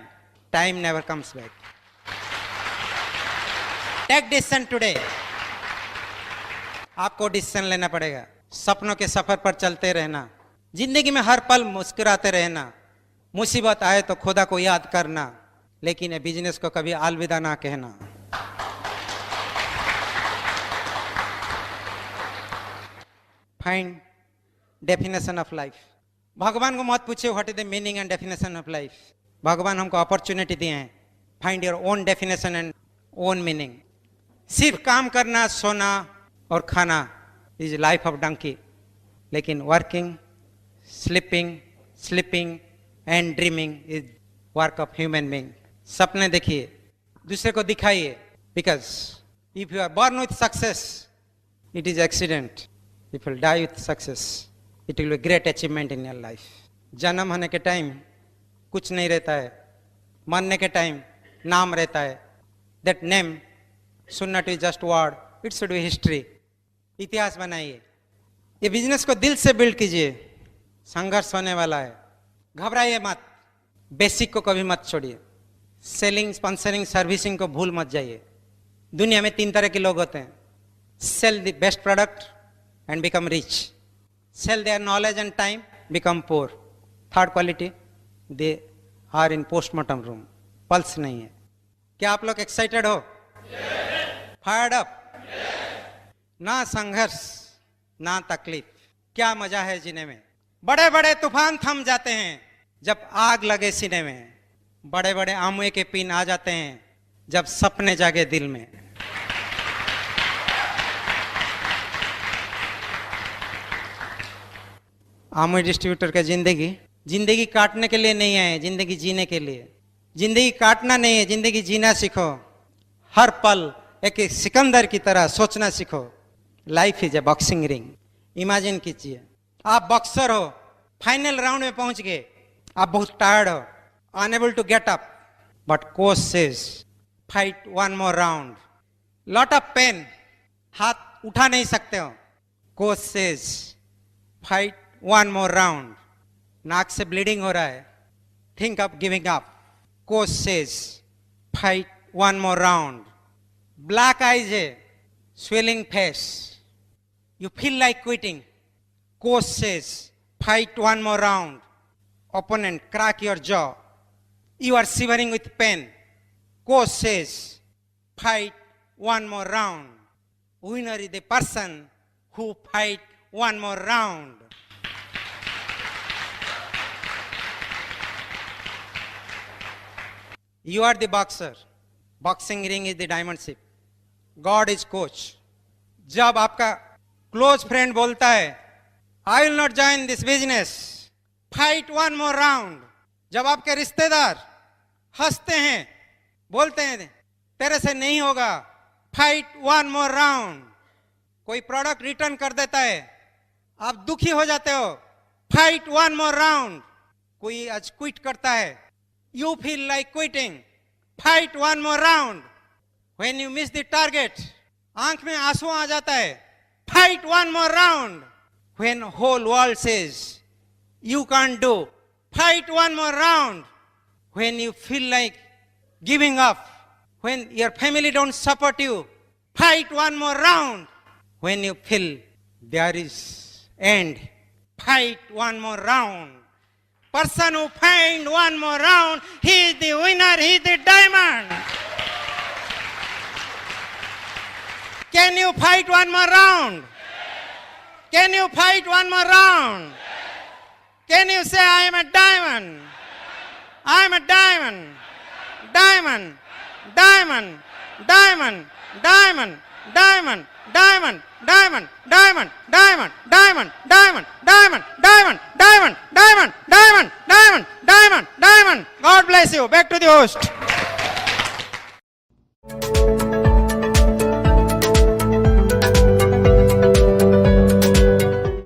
time never comes back. Take decision today. आपको डिसीजन लेना पड़ेगा। सपनों के सफर पर चलते रहना, जिंदगी में हर पल मुस्कुराते रहना। मुसीबत आए तो खुदा को याद करना, लेकिन ये बिजनेस को कभी अलविदा ना कहना। Find definition of life. भगवान को मत पूछिए what is the meaning and definition of life. भगवान हमको अपॉर्चुनिटी दिए हैं। Find your own definition and own meaning. सिर्फ काम करना, सोना और खाना इज लाइफ ऑफ डंकी, लेकिन working, sleeping and dreaming is work of human being. सपने देखिए, दूसरे को दिखाइए, because if you are born with success it is accident, if you die with success it will be great achievement in your life. जन्म होने के time कुछ नहीं रहता है, मरने के टाइम नाम रहता है। That name should not be just word, it should B history. इतिहास बनाइए। ये बिजनेस को दिल से बिल्ड कीजिए। संघर्ष होने वाला है, घबराइए मत। बेसिक को कभी मत छोड़िए। सेलिंग, स्पॉन्सरिंग, सर्विसिंग को भूल मत जाइए। दुनिया में 3 तरह के लोग होते हैं। Sell the best product and become rich, sell their knowledge and time, become poor. Third quality, they are in postmortem room, pulse नहीं है। क्या आप लोग एक्साइटेड हो? Fired up? ना संघर्ष ना तकलीफ, क्या मजा है जीने में। बड़े बड़े तूफान थम जाते हैं जब आग लगे सीने में। बड़े बड़े आमुए के पिन आ जाते हैं जब सपने जागे दिल में। आमुए डिस्ट्रीब्यूटर का जिंदगी काटने के लिए नहीं है, जिंदगी जीने के लिए। जिंदगी काटना नहीं है, जिंदगी जीना सीखो। हर पल एक सिकंदर की तरह सोचना सीखो। Life is a boxing ring. Imagine कीजिए आप बॉक्सर हो, फाइनल राउंड में पहुंच गए, आप बहुत टायर्ड हो, unable to get up, but coach says fight one more round. Lot of pain, हाथ उठा नहीं सकते हो। Coach says fight one more round. नाक से ब्लीडिंग हो रहा है, think of giving up. Coach says fight one more round. Black eyes है, swelling face, you feel like quitting. Coach says, fight one more round. Opponent, crack your jaw. You are shivering with pain. Coach says, fight one more round. Winner is the person who fight one more round. You are the boxer. Boxing ring is the diamond ship. God is coach. जब आपका close friend बोलता है I will not join this business, fight one more round. जब आपके रिश्तेदार हंसते हैं, बोलते हैं तेरे से नहीं होगा, फाइट वन मोर राउंड। कोई प्रोडक्ट रिटर्न कर देता है, आप दुखी हो जाते हो, फाइट वन मोर राउंड। कोई आज क्विट करता है, you feel like quitting, fight one more round. When you miss the target, आंख में आंसू आ जाता है, fight one more round. When whole world says you can't do, fight one more round. When you feel like giving up, when your family don't support you, fight one more round. When you feel there is end, fight one more round. person who find one more round, he is the winner, he is the diamond. Can you fight one more round? Can you fight one more round? Can you say, I am a diamond? I am a diamond. Diamond. Diamond. Diamond. Diamond. Diamond. Diamond. Diamond. Diamond. Diamond. Diamond. Diamond. Diamond. Diamond. Diamond. Diamond. Diamond. Diamond. Diamond. God bless you. Back to the host.